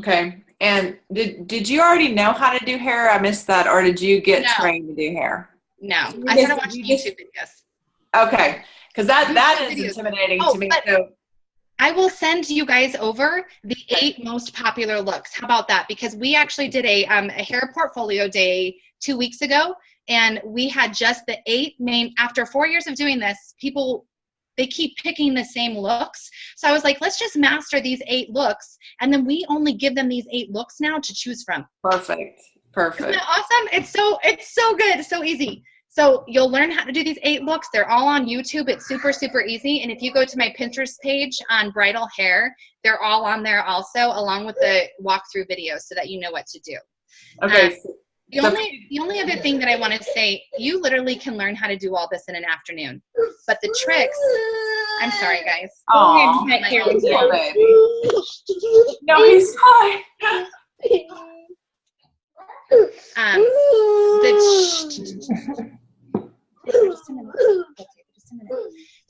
Okay. And did you already know how to do hair? I missed that. Or did you get trained to do hair? No. I started watching YouTube videos. Okay. Because that is intimidating to me. So I will send you guys over the 8 most popular looks. How about that? Because we actually did a hair portfolio day 2 weeks ago, and we had just the 8 main. After 4 years of doing this, people, they keep picking the same looks. So I was like, let's just master these 8 looks, and then we only give them these 8 looks now to choose from. Perfect. Perfect. Isn't that awesome? It's so good. It's so easy. So you'll learn how to do these 8 looks. They're all on YouTube. It's super, super easy. And if you go to my Pinterest page on bridal hair, they're all on there also, along with the walkthrough videos so that you know what to do. Okay. The only other thing that I want to say, you literally can learn how to do all this in an afternoon. But the tricks, I'm sorry, guys. Oh, Take care of baby. you. No, he's fine.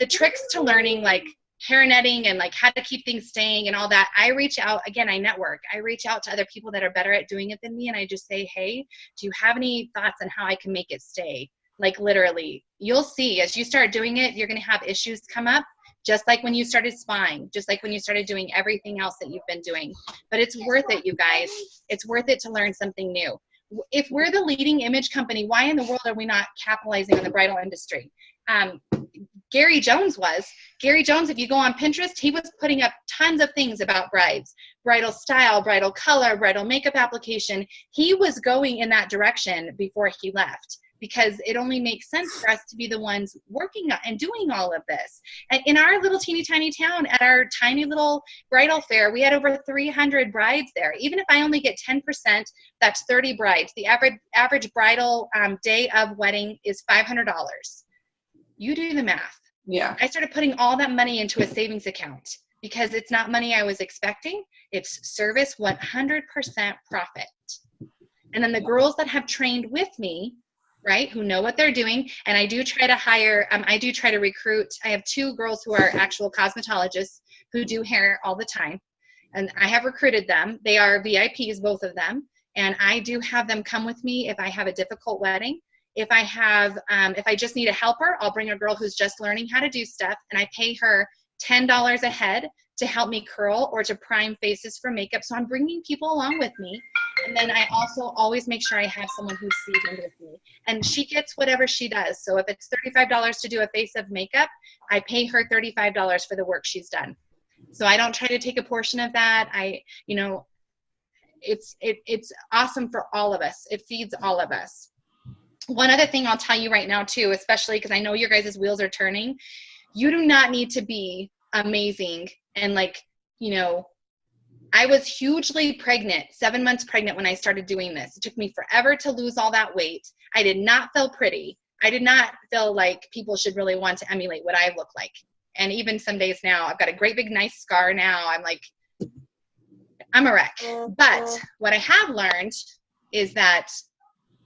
The tricks to learning, like hair netting and like how to keep things staying and all that, I reach out, again, I network. I reach out to other people that are better at doing it than me, and I just say, hey, do you have any thoughts on how I can make it stay? Like literally, you'll see as you start doing it, you're going to have issues come up, just like when you started spying, just like when you started doing everything else that you've been doing. But it's worth it, you guys. It's worth it to learn something new. If we're the leading image company, why in the world are we not capitalizing on the bridal industry? Gary Jones was. Gary Jones, if you go on Pinterest, he was putting up tons of things about brides, bridal style, bridal color, bridal makeup application. He was going in that direction before he left, because it only makes sense for us to be the ones working and doing all of this. And in our little teeny tiny town, at our tiny little bridal fair, we had over 300 brides there. Even if I only get 10%, that's 30 brides. The average bridal day of wedding is $500. You do the math. Yeah. I started putting all that money into a savings account because it's not money I was expecting. It's service, 100% profit. And then the girls that have trained with me, right, who know what they're doing, and I do try to hire, I do try to recruit. I have 2 girls who are actual cosmetologists who do hair all the time, and I have recruited them. They are VIPs, both of them, and I do have them come with me if I have a difficult wedding. If I have, if I just need a helper, I'll bring a girl who's just learning how to do stuff, and I pay her $10 a head to help me curl or to prime faces for makeup. So I'm bringing people along with me. And then I also always make sure I have someone who's seasoned with me. And she gets whatever she does. So if it's $35 to do a face of makeup, I pay her $35 for the work she's done. So I don't try to take a portion of that. It's awesome for all of us. It feeds all of us. One other thing I'll tell you right now too, especially because I know your guys' wheels are turning, you do not need to be amazing and I was hugely pregnant, 7 months pregnant when I started doing this. It took me forever to lose all that weight. I did not feel pretty. I did not feel like people should really want to emulate what I look like. And even some days now, I've got a great big nice scar now. I'm a wreck. But what I have learned is that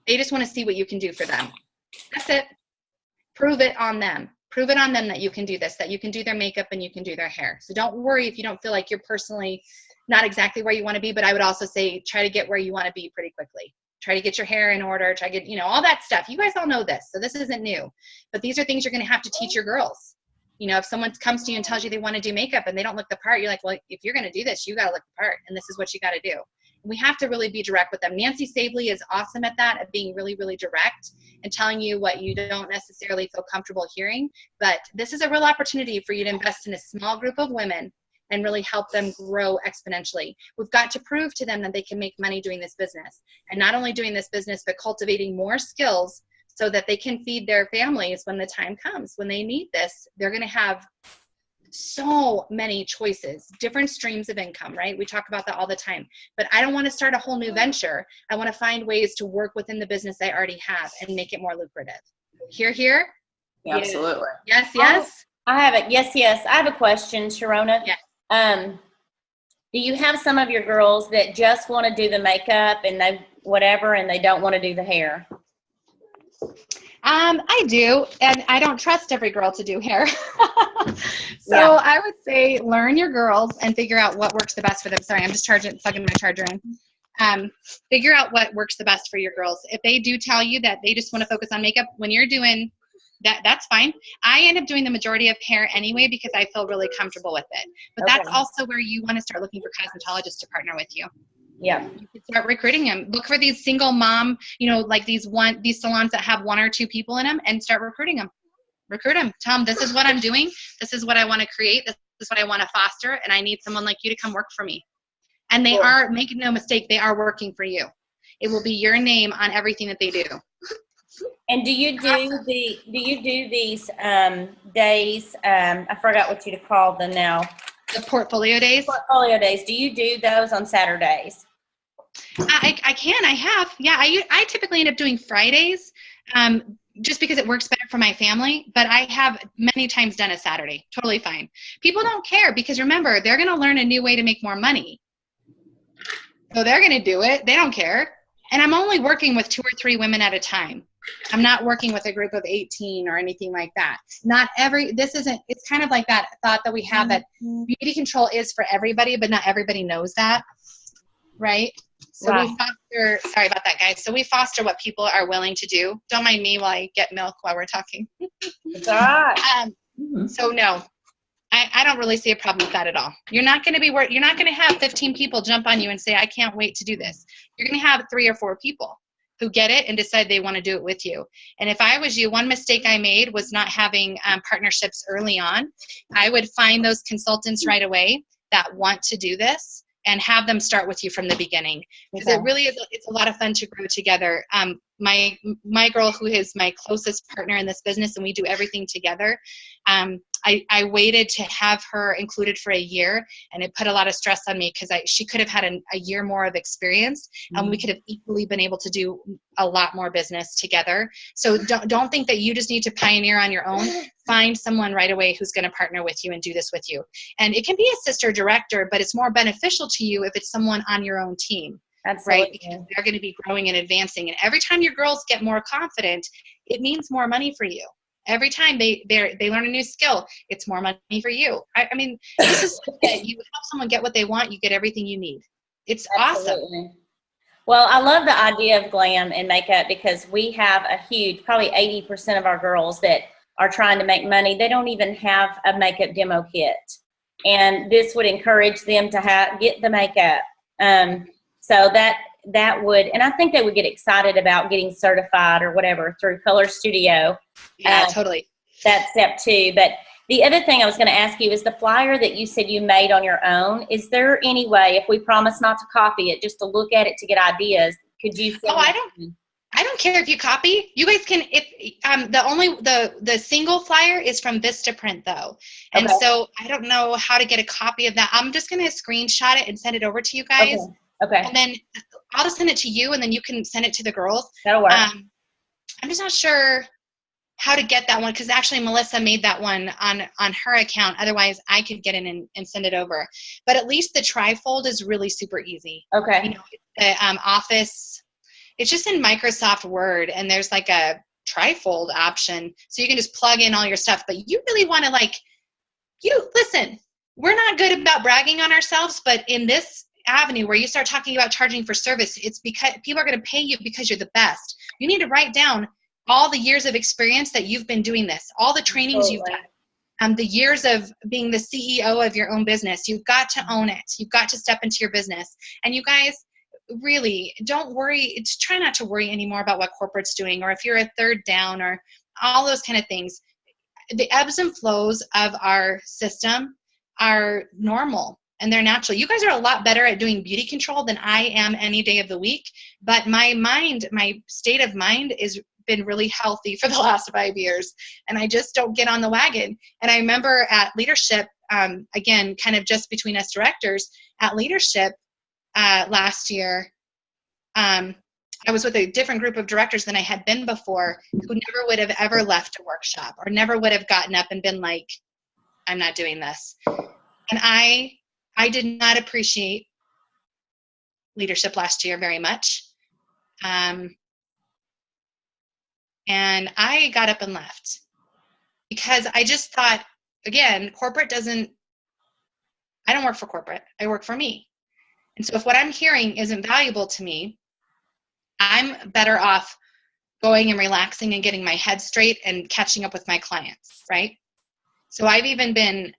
they just want to see what you can do for them. That's it. Prove it on them. Prove it on them that you can do this, that you can do their makeup and you can do their hair. So don't worry if you don't feel like you're personally not exactly where you want to be, but I would also say try to get where you want to be pretty quickly. Try to get your hair in order, try to get, all that stuff. You guys all know this, so this isn't new. But these are things you're going to have to teach your girls. If someone comes to you and tells you they want to do makeup and they don't look the part, you're like, well, if you're going to do this, you got to look the part, and this is what you got to do. We have to really be direct with them. Nancy Savely is awesome at that, at being really, really direct and telling you what you don't necessarily feel comfortable hearing. But this is a real opportunity for you to invest in a small group of women and really help them grow exponentially. We've got to prove to them that they can make money doing this business. And not only doing this business, but cultivating more skills so that they can feed their families when the time comes. When they need this, they're going to have so many choices, different streams of income, right? We talk about that all the time. But I don't want to start a whole new venture. I want to find ways to work within the business I already have and make it more lucrative. Hear? Yeah, absolutely. Yes. I have it. Yes. I have a question, Sheronna. Yes. Do you have some of your girls that just want to do the makeup and they don't want to do the hair? I do, and I don't trust every girl to do hair. So I would say learn your girls and figure out what works the best for them. Sorry, I'm just plugging my charger in. Figure out what works the best for your girls. If they do tell you that they just want to focus on makeup, when you're doing that, that's fine. I end up doing the majority of hair anyway because I feel really comfortable with it. But that's also where you want to start looking for cosmetologists to partner with you. Yeah. You can start recruiting them. Look for these single mom, like these salons that have 1 or 2 people in them, and start recruiting them. Recruit them. Tell them, this is what I'm doing. This is what I want to create. This is what I want to foster. And I need someone like you to come work for me. And they are, make no mistake, they are working for you. It will be your name on everything that they do. And do you do these days? I forgot what you call them now. The portfolio days? Portfolio days. Do you do those on Saturdays? I have. Yeah, I typically end up doing Fridays just because it works better for my family, but I have many times done a Saturday. Totally fine. People don't care because remember, they're going to learn a new way to make more money. So they're going to do it. They don't care. And I'm only working with 2 or 3 women at a time. I'm not working with a group of 18 or anything like that. It's kind of like that thought that we have that beauty control is for everybody, but not everybody knows that, right? So Right. we foster, sorry about that, guys. So we foster what people are willing to do. Don't mind me while I get milk while we're talking. It's all right. So no, I don't really see a problem with that at all. You're not going to have 15 people jump on you and say, I can't wait to do this. You're going to have 3 or 4 people who get it and decide they want to do it with you. And if I was you, one mistake I made was not having partnerships early on. I would find those consultants right away that want to do this and have them start with you from the beginning. Because it really is, it's a lot of fun to grow together. My girl who is my closest partner in this business and we do everything together, I waited to have her included for a year, and it put a lot of stress on me because she could have had a year more of experience, and we could have equally been able to do a lot more business together. So don't think that you just need to pioneer on your own. Find someone right away who's going to partner with you and do this with you. And it can be a sister director, but it's more beneficial to you if it's someone on your own team. Absolutely. Right? Because they're going to be growing and advancing. And every time your girls get more confident, it means more money for you. Every time they learn a new skill, it's more money for you. I mean, this is that you help someone get what they want, you get everything you need. It's Absolutely. awesome. Well, I love the idea of glam and makeup because we have a huge, probably 80% of our girls that are trying to make money. They don't even have a makeup demo kit. And this would encourage them to get the makeup. So that would, and I think they would get excited about getting certified or whatever through Color Studio. Yeah, totally. That's step 2. But the other thing I was going to ask you is the flyer that you said you made on your own. Is there any way, if we promise not to copy it, just to look at it to get ideas, could you? I don't care if you copy. You guys can. The single flyer is from Vistaprint though, and so I don't know how to get a copy of that. I'm just going to screenshot it and send it over to you guys. Okay. And then I'll just send it to you, and then you can send it to the girls. That'll work. I'm just not sure how to get that one because actually Melissa made that one on her account. Otherwise, I could get in and send it over. But at least the trifold is really super easy. Okay. You know, the Office, it's just in Microsoft Word, and there's like a trifold option, so you can just plug in all your stuff. But you really want to listen. We're not good about bragging on ourselves, but in this avenue where you start talking about charging for service, it's because people are going to pay you because you're the best. You need to write down all the years of experience that you've been doing this, all the trainings you've done, the years of being the CEO of your own business. You've got to own it. You've got to step into your business. And you guys, really, don't worry. Try not to worry anymore about what corporate's doing, or if you're a third down, or all those kind of things. The ebbs and flows of our system are normal. And they're natural. You guys are a lot better at doing beauty control than I am any day of the week. But my state of mind has been really healthy for the last 5 years. And I just don't get on the wagon. And I remember at leadership, again, kind of just between us directors, at leadership last year, I was with a different group of directors than I had been before, who never would have ever left a workshop or never would have gotten up and been like, I'm not doing this. And I did not appreciate leadership last year very much. And I got up and left because I just thought, again, I don't work for corporate. I work for me. And so if what I'm hearing isn't valuable to me, I'm better off going and relaxing and getting my head straight and catching up with my clients, right? So I've even been,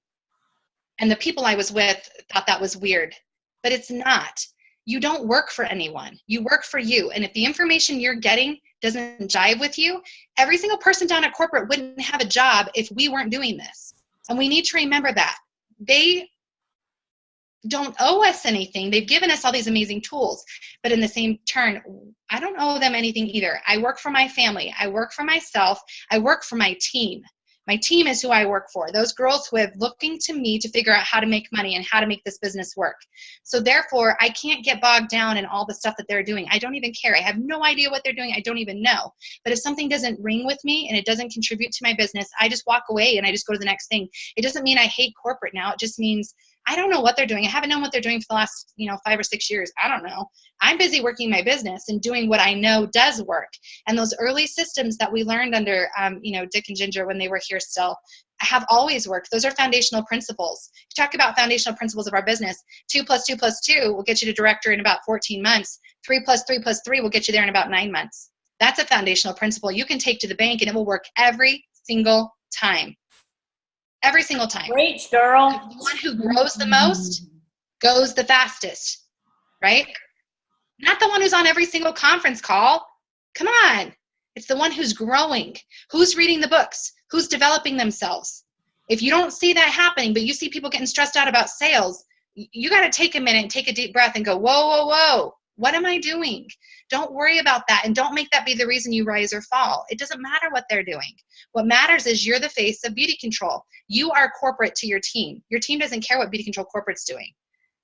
and the people I was with thought that was weird, but it's not. You don't work for anyone. You work for you. And if the information you're getting doesn't jive with you, every single person down at corporate wouldn't have a job if we weren't doing this. And we need to remember that. don't owe us anything. They've given us all these amazing tools, but in the same turn, I don't owe them anything either. I work for my family. I work for myself. I work for my team. My team is who I work for. Those girls who have looking to me to figure out how to make money and how to make this business work. So therefore, I can't get bogged down in all the stuff that they're doing. I don't even care. I have no idea what they're doing. I don't even know. But if something doesn't ring with me and it doesn't contribute to my business, I just walk away and I just go to the next thing. It doesn't mean I hate corporate now. It just means I don't know what they're doing. I haven't known what they're doing for the last, 5 or 6 years. I don't know. I'm busy working my business and doing what I know does work. And those early systems that we learned under, Dick and Ginger when they were here still have always worked. Those are foundational principles. You talk about foundational principles of our business. 2 + 2 + 2 will get you to director in about 14 months. 3 + 3 + 3 will get you there in about 9 months. That's a foundational principle you can take to the bank and it will work every single time. Every single time. Reach, girl. The one who grows the most goes the fastest, right? Not the one who's on every single conference call. Come on. It's the one who's growing, who's reading the books, who's developing themselves. If you don't see that happening, but you see people getting stressed out about sales, you got to take a minute and take a deep breath and go, whoa, whoa, whoa. What am I doing? Don't worry about that. And don't make that be the reason you rise or fall. It doesn't matter what they're doing. What matters is you're the face of beauty control. You are corporate to your team. Your team doesn't care what beauty control corporate's doing.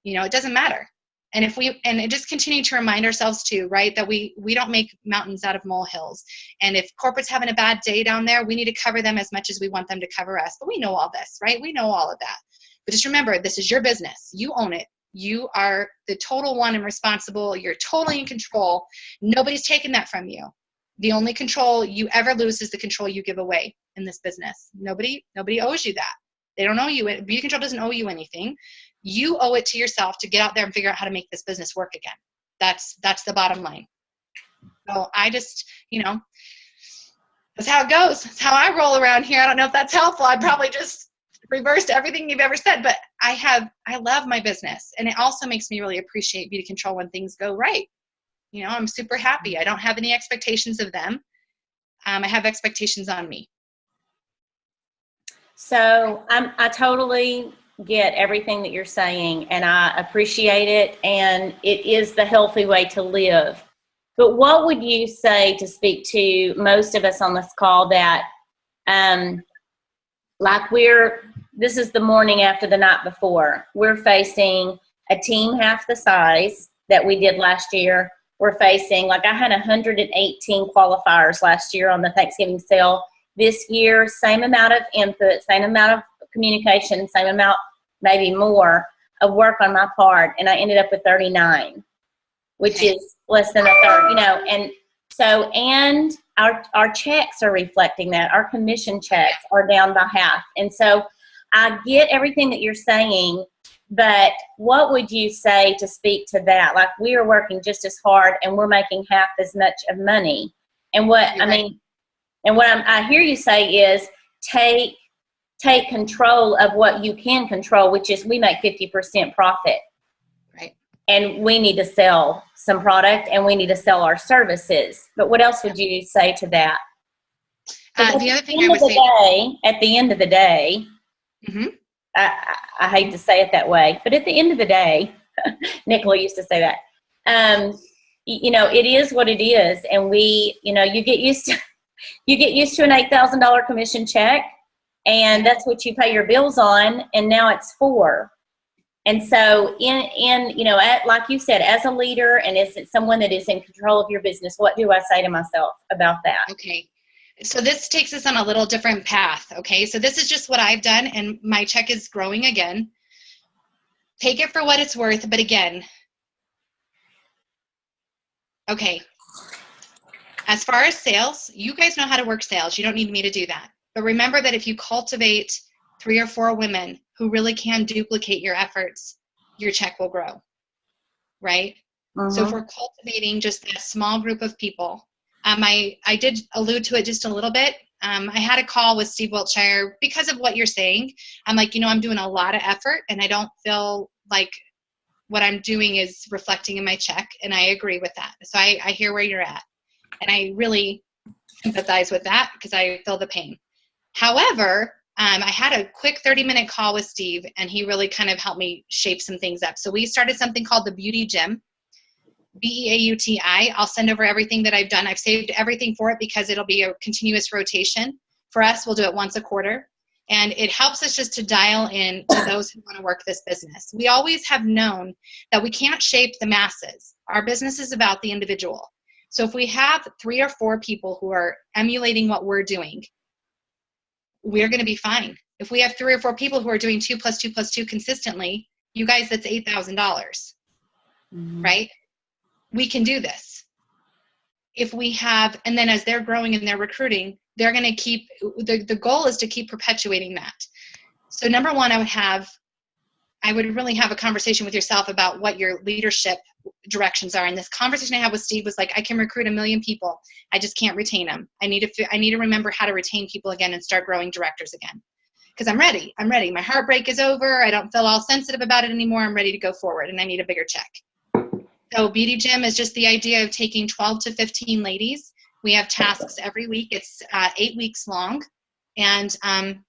It doesn't matter. And and just continue to remind ourselves too, right, that we don't make mountains out of molehills. And if corporate's having a bad day down there, we need to cover them as much as we want them to cover us. But we know all this, right? We know all of that. But just remember, this is your business. You own it. You are the total one and responsible. You're totally in control. Nobody's taking that from you. The only control you ever lose is the control you give away in this business. Nobody owes you that. They don't owe you it. Beauty control doesn't owe you anything. You owe it to yourself to get out there and figure out how to make this business work again. That's the bottom line. So I just, that's how it goes. That's how I roll around here. I don't know if that's helpful. I probably just reversed everything you've ever said, but I love my business. And it also makes me really appreciate beauty control when things go right. I'm super happy. I don't have any expectations of them. I have expectations on me. So I totally get everything that you're saying, and I appreciate it, and it is the healthy way to live. But what would you say to speak to most of us on this call that, this is the morning after the night before. We're facing a team half the size that we did last year. We're facing, I had 118 qualifiers last year on the Thanksgiving sale. This year, same amount of input, same amount of communication, same amount, maybe more, of work on my part, and I ended up with 39, which is less than a third, and so, and our checks are reflecting that. Our commission checks are down by half. And so I get everything that you're saying, but what would you say to speak to that? We are working just as hard and we're making half as much of money. And what I hear you say is take control of what you can control, which is we make 50% profit. Right. And we need to sell some product and we need to sell our services. But what else would you say to that? The other thing I would say, at the end of the day, mm-hmm. I hate to say it that way, but at the end of the day, Nicola used to say that, it is what it is. And you get used to an $8,000 commission check, and that's what you pay your bills on. And now it's 4. And so like you said, as a leader and as someone that is in control of your business, what do I say to myself about that? Okay. So this takes us on a little different path. Okay. So this is just what I've done, and my check is growing again. Take it for what it's worth. But again, okay. As far as sales, you guys know how to work sales. You don't need me to do that. But remember that if you cultivate 3 or 4 women who really can duplicate your efforts, your check will grow, right? Uh-huh. So if we're cultivating just that small group of people, I did allude to it just a little bit. I had a call with Steve Wiltshire because of what you're saying. I'm like, I'm doing a lot of effort and I don't feel like what I'm doing is reflecting in my check. And I agree with that. So I hear where you're at. And I really sympathize with that because I feel the pain. However, I had a quick 30-minute call with Steve, and he really kind of helped me shape some things up. So we started something called the Beauty Gym, BEAUTI. I'll send over everything that I've done. I've saved everything for it because it'll be a continuous rotation. For us, we'll do it once a quarter. And it helps us just to dial in to those who want to work this business. We always have known that we can't shape the masses. Our business is about the individual. So if we have 3 or 4 people who are emulating what we're doing, we're going to be fine. If we have 3 or 4 people who are doing 2 + 2 + 2 consistently, you guys, that's $8,000, right? We can do this. If we have, and then as they're growing and they're recruiting, they're going to keep, the goal is to keep perpetuating that. So number one, I would really have a conversation with yourself about what your leadership directions are. And this conversation I had with Steve was like, I can recruit 1 million people. I just can't retain them. I need to remember how to retain people again and start growing directors again. Because I'm ready. My heartbreak is over. I don't feel all sensitive about it anymore. I'm ready to go forward, and I need a bigger check. So Beauty Gym is just the idea of taking 12 to 15 ladies. We have tasks every week. It's 8 weeks long, and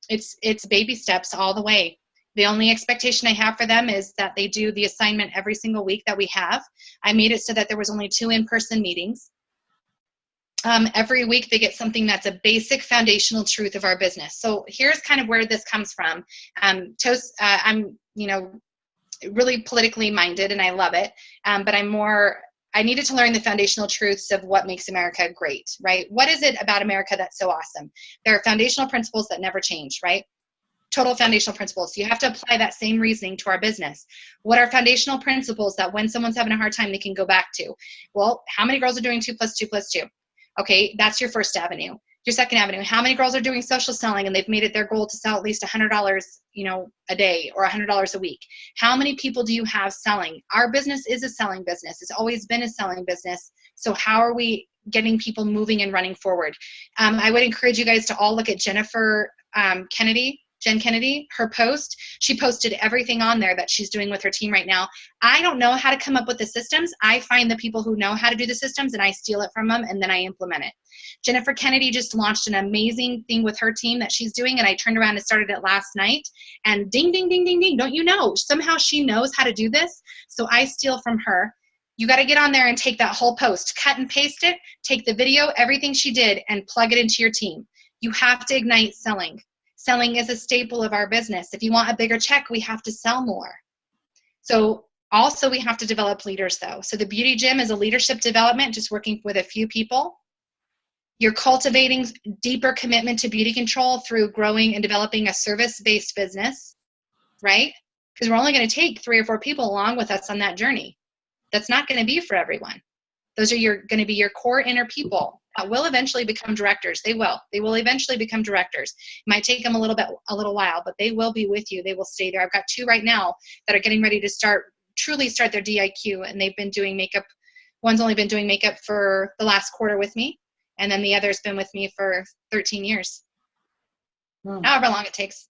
it's baby steps all the way. The only expectation I have for them is that they do the assignment every single week that we have. I made it so that there was only 2 in-person meetings. Every week they get something that's a basic foundational truth of our business. So here's kind of where this comes from. I'm really politically minded, and I love it. But I needed to learn the foundational truths of what makes America great, right? What is it about America that's so awesome? There are foundational principles that never change, right? Total foundational principles. You have to apply that same reasoning to our business. What are foundational principles that when someone's having a hard time, they can go back to? Well, how many girls are doing 2 + 2 + 2? Okay, that's your first avenue. Your second avenue, how many girls are doing social selling and they've made it their goal to sell at least $100, a day or $100 a week? How many people do you have selling? Our business is a selling business. It's always been a selling business. So how are we getting people moving and running forward? I would encourage you guys to all look at Jennifer Jen Kennedy, her post. She posted everything on there that she's doing with her team right now. I don't know how to come up with the systems. I find the people who know how to do the systems and I steal it from them and then I implement it. Jennifer Kennedy just launched an amazing thing with her team that she's doing, and I turned around and started it last night, and ding, ding, ding, ding, ding. Don't you know? Somehow she knows how to do this, so I steal from her. You got to get on there and take that whole post, cut and paste it, take the video, everything she did, and plug it into your team. You have to ignite selling. Selling is a staple of our business. If you want a bigger check, we have to sell more. So also we have to develop leaders though. So the Beauty Gym is a leadership development, just working with a few people. You're cultivating deeper commitment to beauty control through growing and developing a service-based business, right? Because we're only going to take 3 or 4 people along with us on that journey. That's not going to be for everyone. Those are going to be your core inner people that will eventually become directors. They will eventually become directors. It might take them a little while, but they will be with you. They will stay there. I've got 2 right now that are getting ready to truly start their DIQ, and they've been doing makeup. One's only been doing makeup for the last quarter with me, and then the other's been with me for 13 years. However long it takes.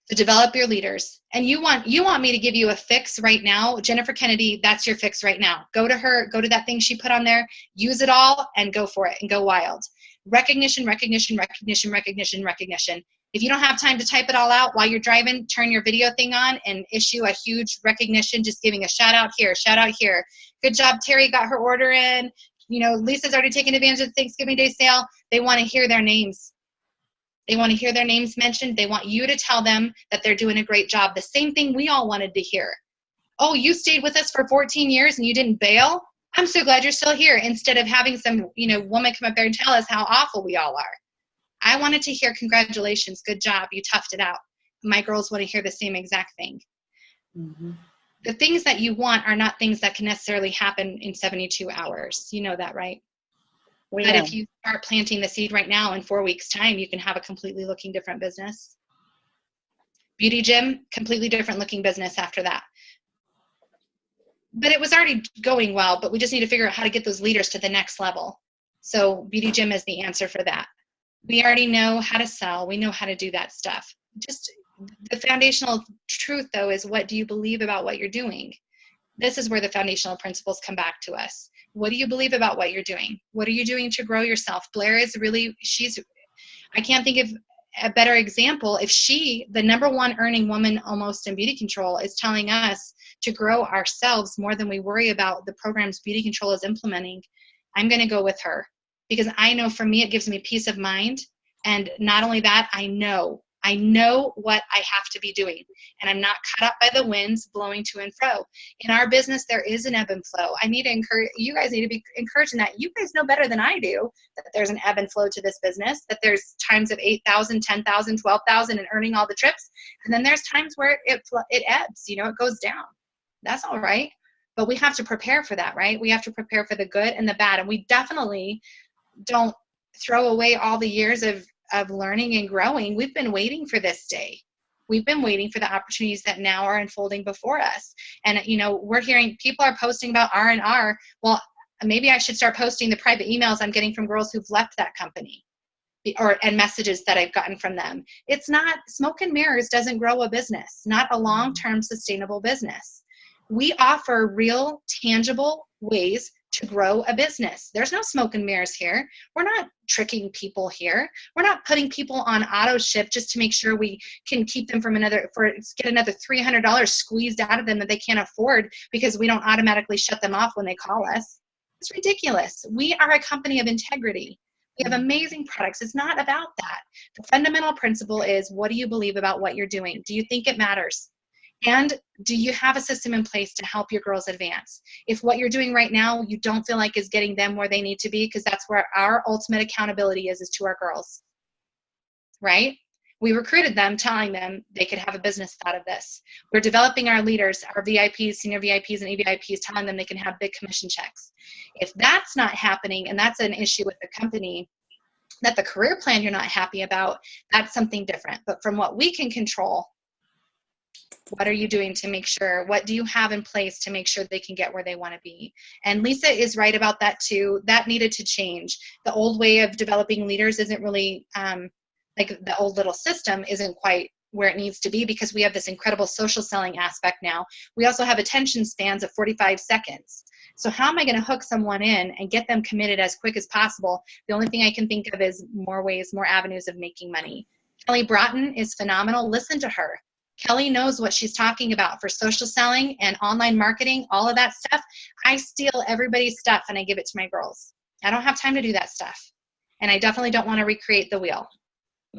To develop your leaders. And you want me to give you a fix right now. Jennifer Kennedy, that's your fix right now. Go to her, go to that thing she put on there, use it all, and go for it, and go wild. Recognition, recognition, recognition, recognition, recognition. If you don't have time to type it all out while you're driving, turn your video thing on and issue a huge recognition, just giving a shout out here, shout out here. Good job, Terry got her order in. Lisa's already taken advantage of the Thanksgiving Day sale. They want to hear their names. They want to hear their names mentioned. They want you to tell them that they're doing a great job. The same thing we all wanted to hear. Oh, you stayed with us for 14 years and you didn't bail? I'm so glad you're still here. Instead of having some, woman come up there and tell us how awful we all are. I wanted to hear congratulations, good job, you toughed it out. My girls want to hear the same exact thing. Mm-hmm. The things that you want are not things that can necessarily happen in 72 hours. You know that, right? But if you start planting the seed right now, in 4 weeks' time, you can have a completely looking different business. Beauty Gym, completely different looking business after that. But it was already going well, but we just need to figure out how to get those leaders to the next level. So Beauty Gym is the answer for that. We already know how to sell. We know how to do that stuff. Just the foundational truth, though, is what do you believe about what you're doing? This is where the foundational principles come back to us. What do you believe about what you're doing? What are you doing to grow yourself? Blair is really, I can't think of a better example, if she, the number one earning woman almost in beauty control, is telling us to grow ourselves more than we worry about the programs beauty control is implementing, I'm going to go with her, because I know for me, it gives me peace of mind. And not only that, I know what I have to be doing, and I'm not caught up by the winds blowing to and fro. In our business, there is an ebb and flow. I need to encourage, you guys need to be encouraging that. You guys know better than I do that there's an ebb and flow to this business, that there's times of 8,000, 10,000, 12,000 and earning all the trips. And then there's times where it ebbs, you know, it goes down. That's all right. But we have to prepare for that, right? We have to prepare for the good and the bad. And we definitely don't throw away all the years of learning and growing. We've been waiting for this day. We've been waiting for the opportunities that now are unfolding before us. And, you know, we're hearing people are posting about R&R. Well, maybe I should start posting the private emails I'm getting from girls who've left that company, and messages that I've gotten from them. It's not, smoke and mirrors doesn't grow a business, not a long-term sustainable business. We offer real, tangible ways to grow a business. There's no smoke and mirrors here. We're not tricking people here. We're not putting people on auto ship just to make sure we can keep them from get another $300 squeezed out of them that they can't afford because we don't automatically shut them off when they call us. It's ridiculous. We are a company of integrity. We have amazing products. It's not about that. The fundamental principle is, what do you believe about what you're doing? Do you think it matters? And do you have a system in place to help your girls advance? If what you're doing right now you don't feel like is getting them where they need to be, because that's where our ultimate accountability is to our girls, right? We recruited them telling them they could have a business out of this. We're developing our leaders, our VIPs, senior VIPs, and EVIPs, telling them they can have big commission checks. If that's not happening, and that's an issue with the company, that the career plan you're not happy about, that's something different. But from what we can control, what are you doing to make sure, what do you have in place to make sure they can get where they want to be? And Lisa is right about that too. That needed to change. The old way of developing leaders isn't really, like the old little system isn't quite where it needs to be, because we have this incredible social selling aspect now. We also have attention spans of 45 seconds. So how am I going to hook someone in and get them committed as quick as possible? The only thing I can think of is more ways, more avenues of making money. Kelly Broughton is phenomenal. Listen to her. Kelly knows what she's talking about for social selling and online marketing, all of that stuff. I steal everybody's stuff and I give it to my girls. I don't have time to do that stuff. And I definitely don't want to recreate the wheel,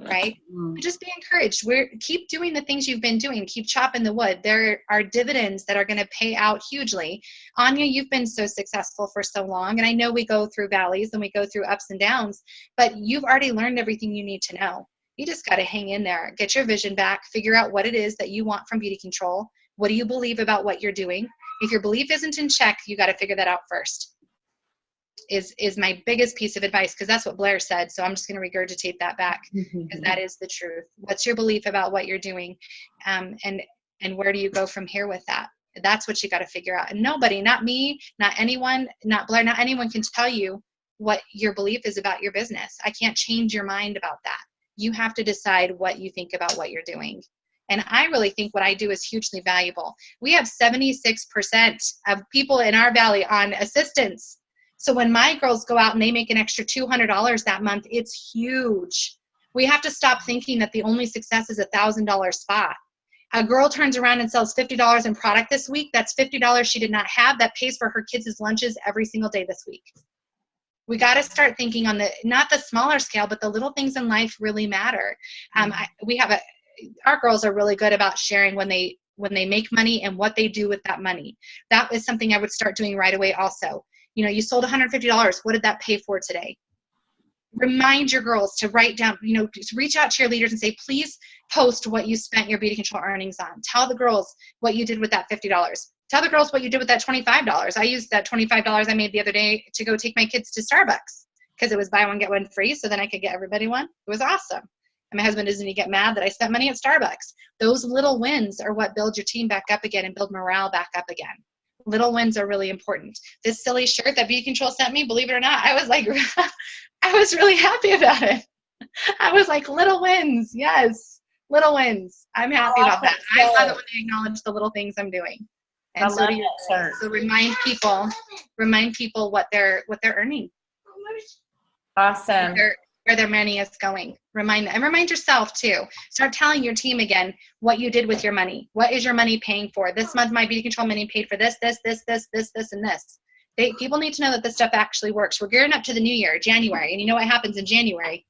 right? Just be encouraged. Keep doing the things you've been doing. Keep chopping the wood. There are dividends that are going to pay out hugely. Anya, you've been so successful for so long. And I know we go through valleys and we go through ups and downs, but you've already learned everything you need to know. You just got to hang in there, get your vision back, figure out what it is that you want from beauty control. What do you believe about what you're doing? If your belief isn't in check, you got to figure that out first, is my biggest piece of advice, because that's what Blair said. So I'm just going to regurgitate that back, because that is the truth. What's your belief about what you're doing? And where do you go from here with that? That's what you got to figure out. And nobody, not me, not anyone, not Blair, not anyone can tell you what your belief is about your business. I can't change your mind about that. You have to decide what you think about what you're doing. And I really think what I do is hugely valuable. We have 76% of people in our valley on assistance. So when my girls go out and they make an extra $200 that month, it's huge. We have to stop thinking that the only success is a $1,000 spot. A girl turns around and sells $50 in product this week. That's $50 she did not have. That pays for her kids' lunches every single day this week. We got to start thinking on not the smaller scale, but the little things in life really matter. Our girls are really good about sharing when they make money and what they do with that money. That is something I would start doing right away also. You know, you sold $150. What did that pay for today? Remind your girls to write down, just reach out to your leaders and say, please post what you spent your beauty control earnings on. Tell the girls what you did with that $50. Tell the girls what you did with that $25. I used that $25 I made the other day to go take my kids to Starbucks because it was buy one, get one free. So then I could get everybody one. It was awesome. And my husband doesn't get mad that I spent money at Starbucks. Those little wins are what build your team back up again and build morale back up again. Little wins are really important. This silly shirt that Beauty Control sent me, believe it or not, I was like, I was really happy about it. I was like, little wins. Yes. Little wins. I'm happy about that. I love it when they acknowledge the little things I'm doing. And so do you. So remind people what they're earning. Awesome. where their money is going. Remind them, and remind yourself too. Start telling your team again what you did with your money. What is your money paying for? This month, my beauty control money paid for this, and this. People need to know that this stuff actually works. We're gearing up to the new year, January, and you know what happens in January?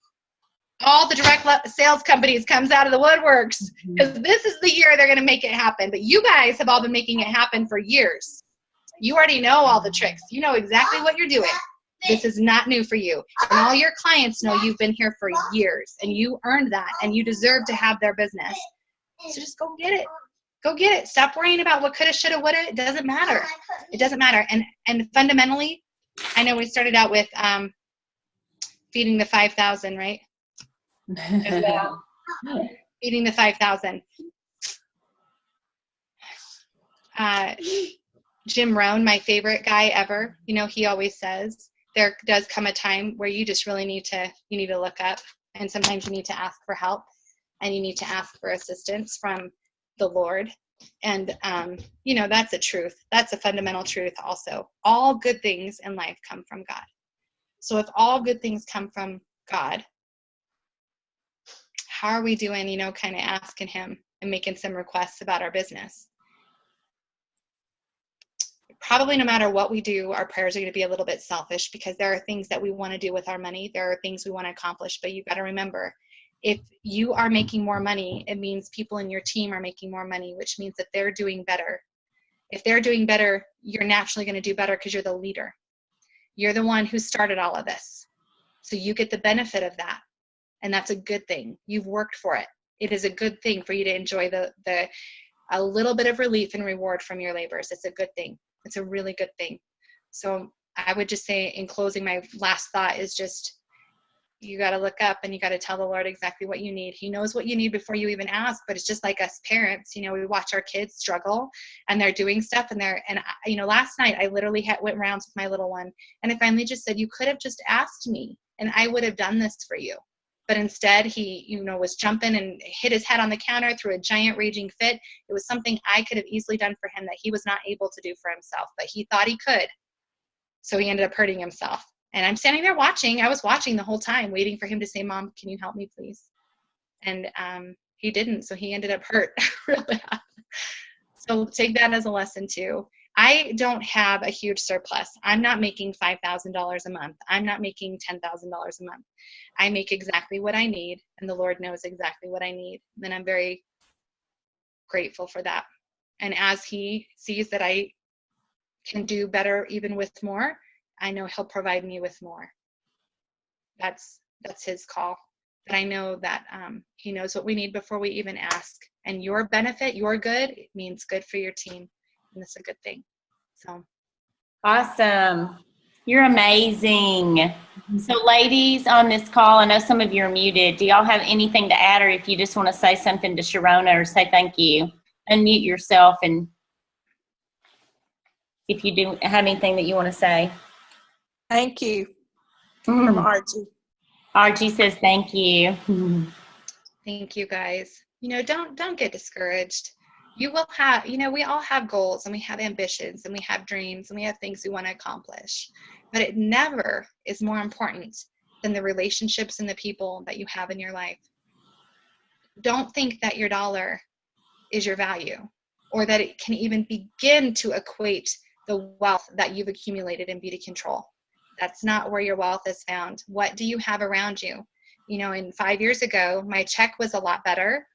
All the direct sales companies comes out of the woodworks because this is the year they're going to make it happen. But you guys have all been making it happen for years. You already know all the tricks. You know exactly what you're doing. This is not new for you. And all your clients know you've been here for years, and you earned that, and you deserve to have their business. So just go get it. Go get it. Stop worrying about what coulda, shoulda, woulda. It doesn't matter. It doesn't matter. And fundamentally, I know we started out with feeding the 5,000, right? Feeding the 5,000. Jim Rohn, my favorite guy ever, you know, he always says, there does come a time where you just really need to look up, and sometimes you need to ask for help, and you need to ask for assistance from the Lord. And, you know, that's a truth. That's a fundamental truth also. All good things in life come from God. So if all good things come from God, how are we doing, you know, kind of asking him and making some requests about our business? Probably no matter what we do, our prayers are going to be a little bit selfish, because there are things that we want to do with our money. There are things we want to accomplish, but you got to remember, if you are making more money, it means people in your team are making more money, which means that they're doing better. If they're doing better, you're naturally going to do better because you're the leader. You're the one who started all of this. So you get the benefit of that. And that's a good thing. You've worked for it. It is a good thing for you to enjoy a little bit of relief and reward from your labors. It's a good thing. It's a really good thing. So I would just say, in closing, my last thought is just, you got to look up and you got to tell the Lord exactly what you need. He knows what you need before you even ask, but it's just like us parents, you know, we watch our kids struggle and they're doing stuff you know, last night I literally went rounds with my little one, and I finally just said, you could have just asked me and I would have done this for you. But instead he, you know, was jumping and hit his head on the counter, threw a giant raging fit. It was something I could have easily done for him that he was not able to do for himself, but he thought he could. So he ended up hurting himself. And I'm standing there watching. I was watching the whole time, waiting for him to say, Mom, can you help me, please? And he didn't. So he ended up hurt really bad. So take that as a lesson too. I don't have a huge surplus. I'm not making $5,000 a month. I'm not making $10,000 a month. I make exactly what I need, and the Lord knows exactly what I need. And I'm very grateful for that. And as he sees that I can do better even with more, I know he'll provide me with more. That's his call. But I know that he knows what we need before we even ask. And your benefit, your good, it means good for your team. And that's a good thing. So Awesome. You're amazing. So ladies on this call, I know some of you are muted. Do y'all have anything to add, or if you just want to say something to Sheronna or say thank you, unmute yourself, and if you do have anything that you want to say. Thank you from Archie. Archie says thank you. Thank you, guys. You know, don't get discouraged. You will have, you know, we all have goals and we have ambitions and we have dreams and we have things we want to accomplish. But it never is more important than the relationships and the people that you have in your life. Don't think that your dollar is your value, or that it can even begin to equate the wealth that you've accumulated in beauty control. That's not where your wealth is found. What do you have around you? You know, in 5 years ago, my check was a lot better.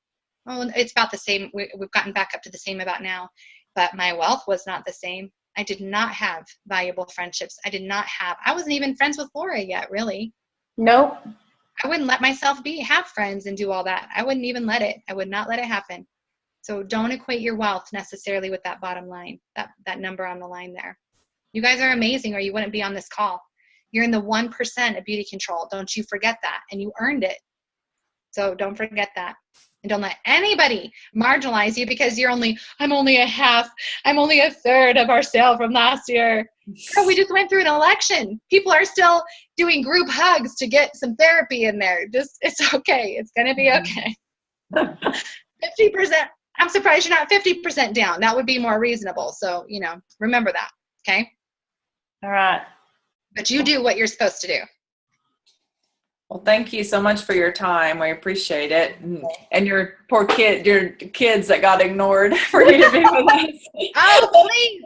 Well, it's about the same. We've gotten back up to the same about now, but my wealth was not the same. I did not have valuable friendships. I wasn't even friends with Laura yet, really. Nope. I wouldn't let myself have friends and do all that. I wouldn't even let it. I would not let it happen. So don't equate your wealth necessarily with that bottom line, that number on the line there. You guys are amazing, or you wouldn't be on this call. You're in the 1% of beauty control. Don't you forget that. And you earned it. So don't forget that. And don't let anybody marginalize you because I'm only a third of our sale from last year. Girl, we just went through an election. People are still doing group hugs to get some therapy in there. It's okay. It's going to be okay. 50%. I'm surprised you're not 50% down. That would be more reasonable. So, you know, remember that. Okay. All right. But you do what you're supposed to do. Well, thank you so much for your time. We appreciate it. And your poor kids that got ignored for you to be with us. Oh, please.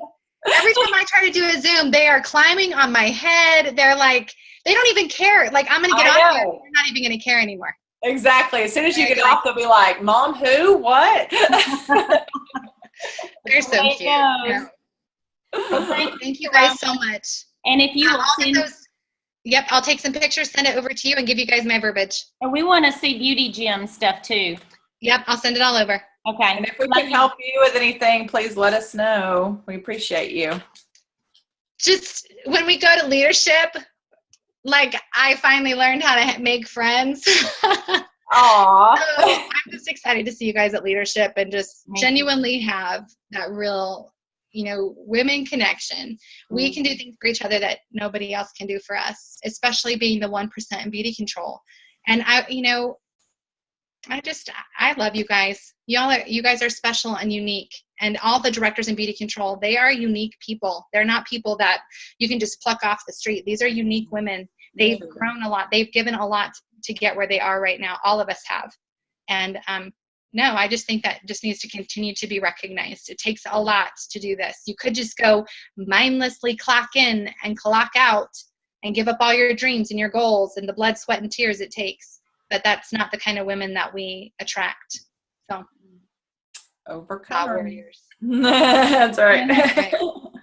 Every time I try to do a Zoom, they are climbing on my head. They're like, they don't even care. Like, I'm going to get off here. They're not even going to care anymore. Exactly. As soon as you get off, they'll be like, Mom, who? What? They're so cute. Yeah. Well, thank you guys so much. And if you I'll get those. Yep, I'll take some pictures, send it over to you, and give you guys my verbiage. And we want to see beauty gym stuff too. Yep, I'll send it all over. Okay. And if we can help you with anything, please let us know. We appreciate you. Just when we go to leadership, like, I finally learned how to make friends. Aww. So I'm just excited to see you guys at leadership and just genuinely have that real, women connection. We can do things for each other that nobody else can do for us, especially being the 1% in beauty control. And I love you guys. You guys are special and unique. And all the directors in beauty control, they are unique people. They're not people that you can just pluck off the street. These are unique women. They've grown a lot. They've given a lot to get where they are right now. All of us have. And no, I just think that just needs to continue to be recognized. It takes a lot to do this. You could just go mindlessly clock in and clock out and give up all your dreams and your goals and the blood, sweat, and tears it takes. But that's not the kind of women that we attract. So, overcome warriors. That's right. Okay.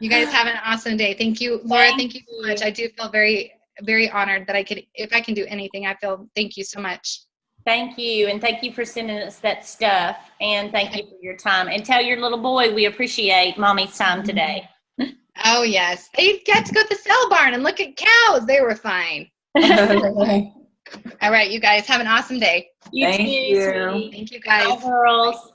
You guys have an awesome day. Thank you, Laura. Thank you so much. I do feel very, very honored that if I can do anything, thank you so much. Thank you. And thank you for sending us that stuff. And thank you for your time. And tell your little boy we appreciate Mommy's time today. Oh, yes. They got to go to the sale barn and look at cows. They were fine. All right, you guys have an awesome day. You too. Thank you, guys. Bye, girls.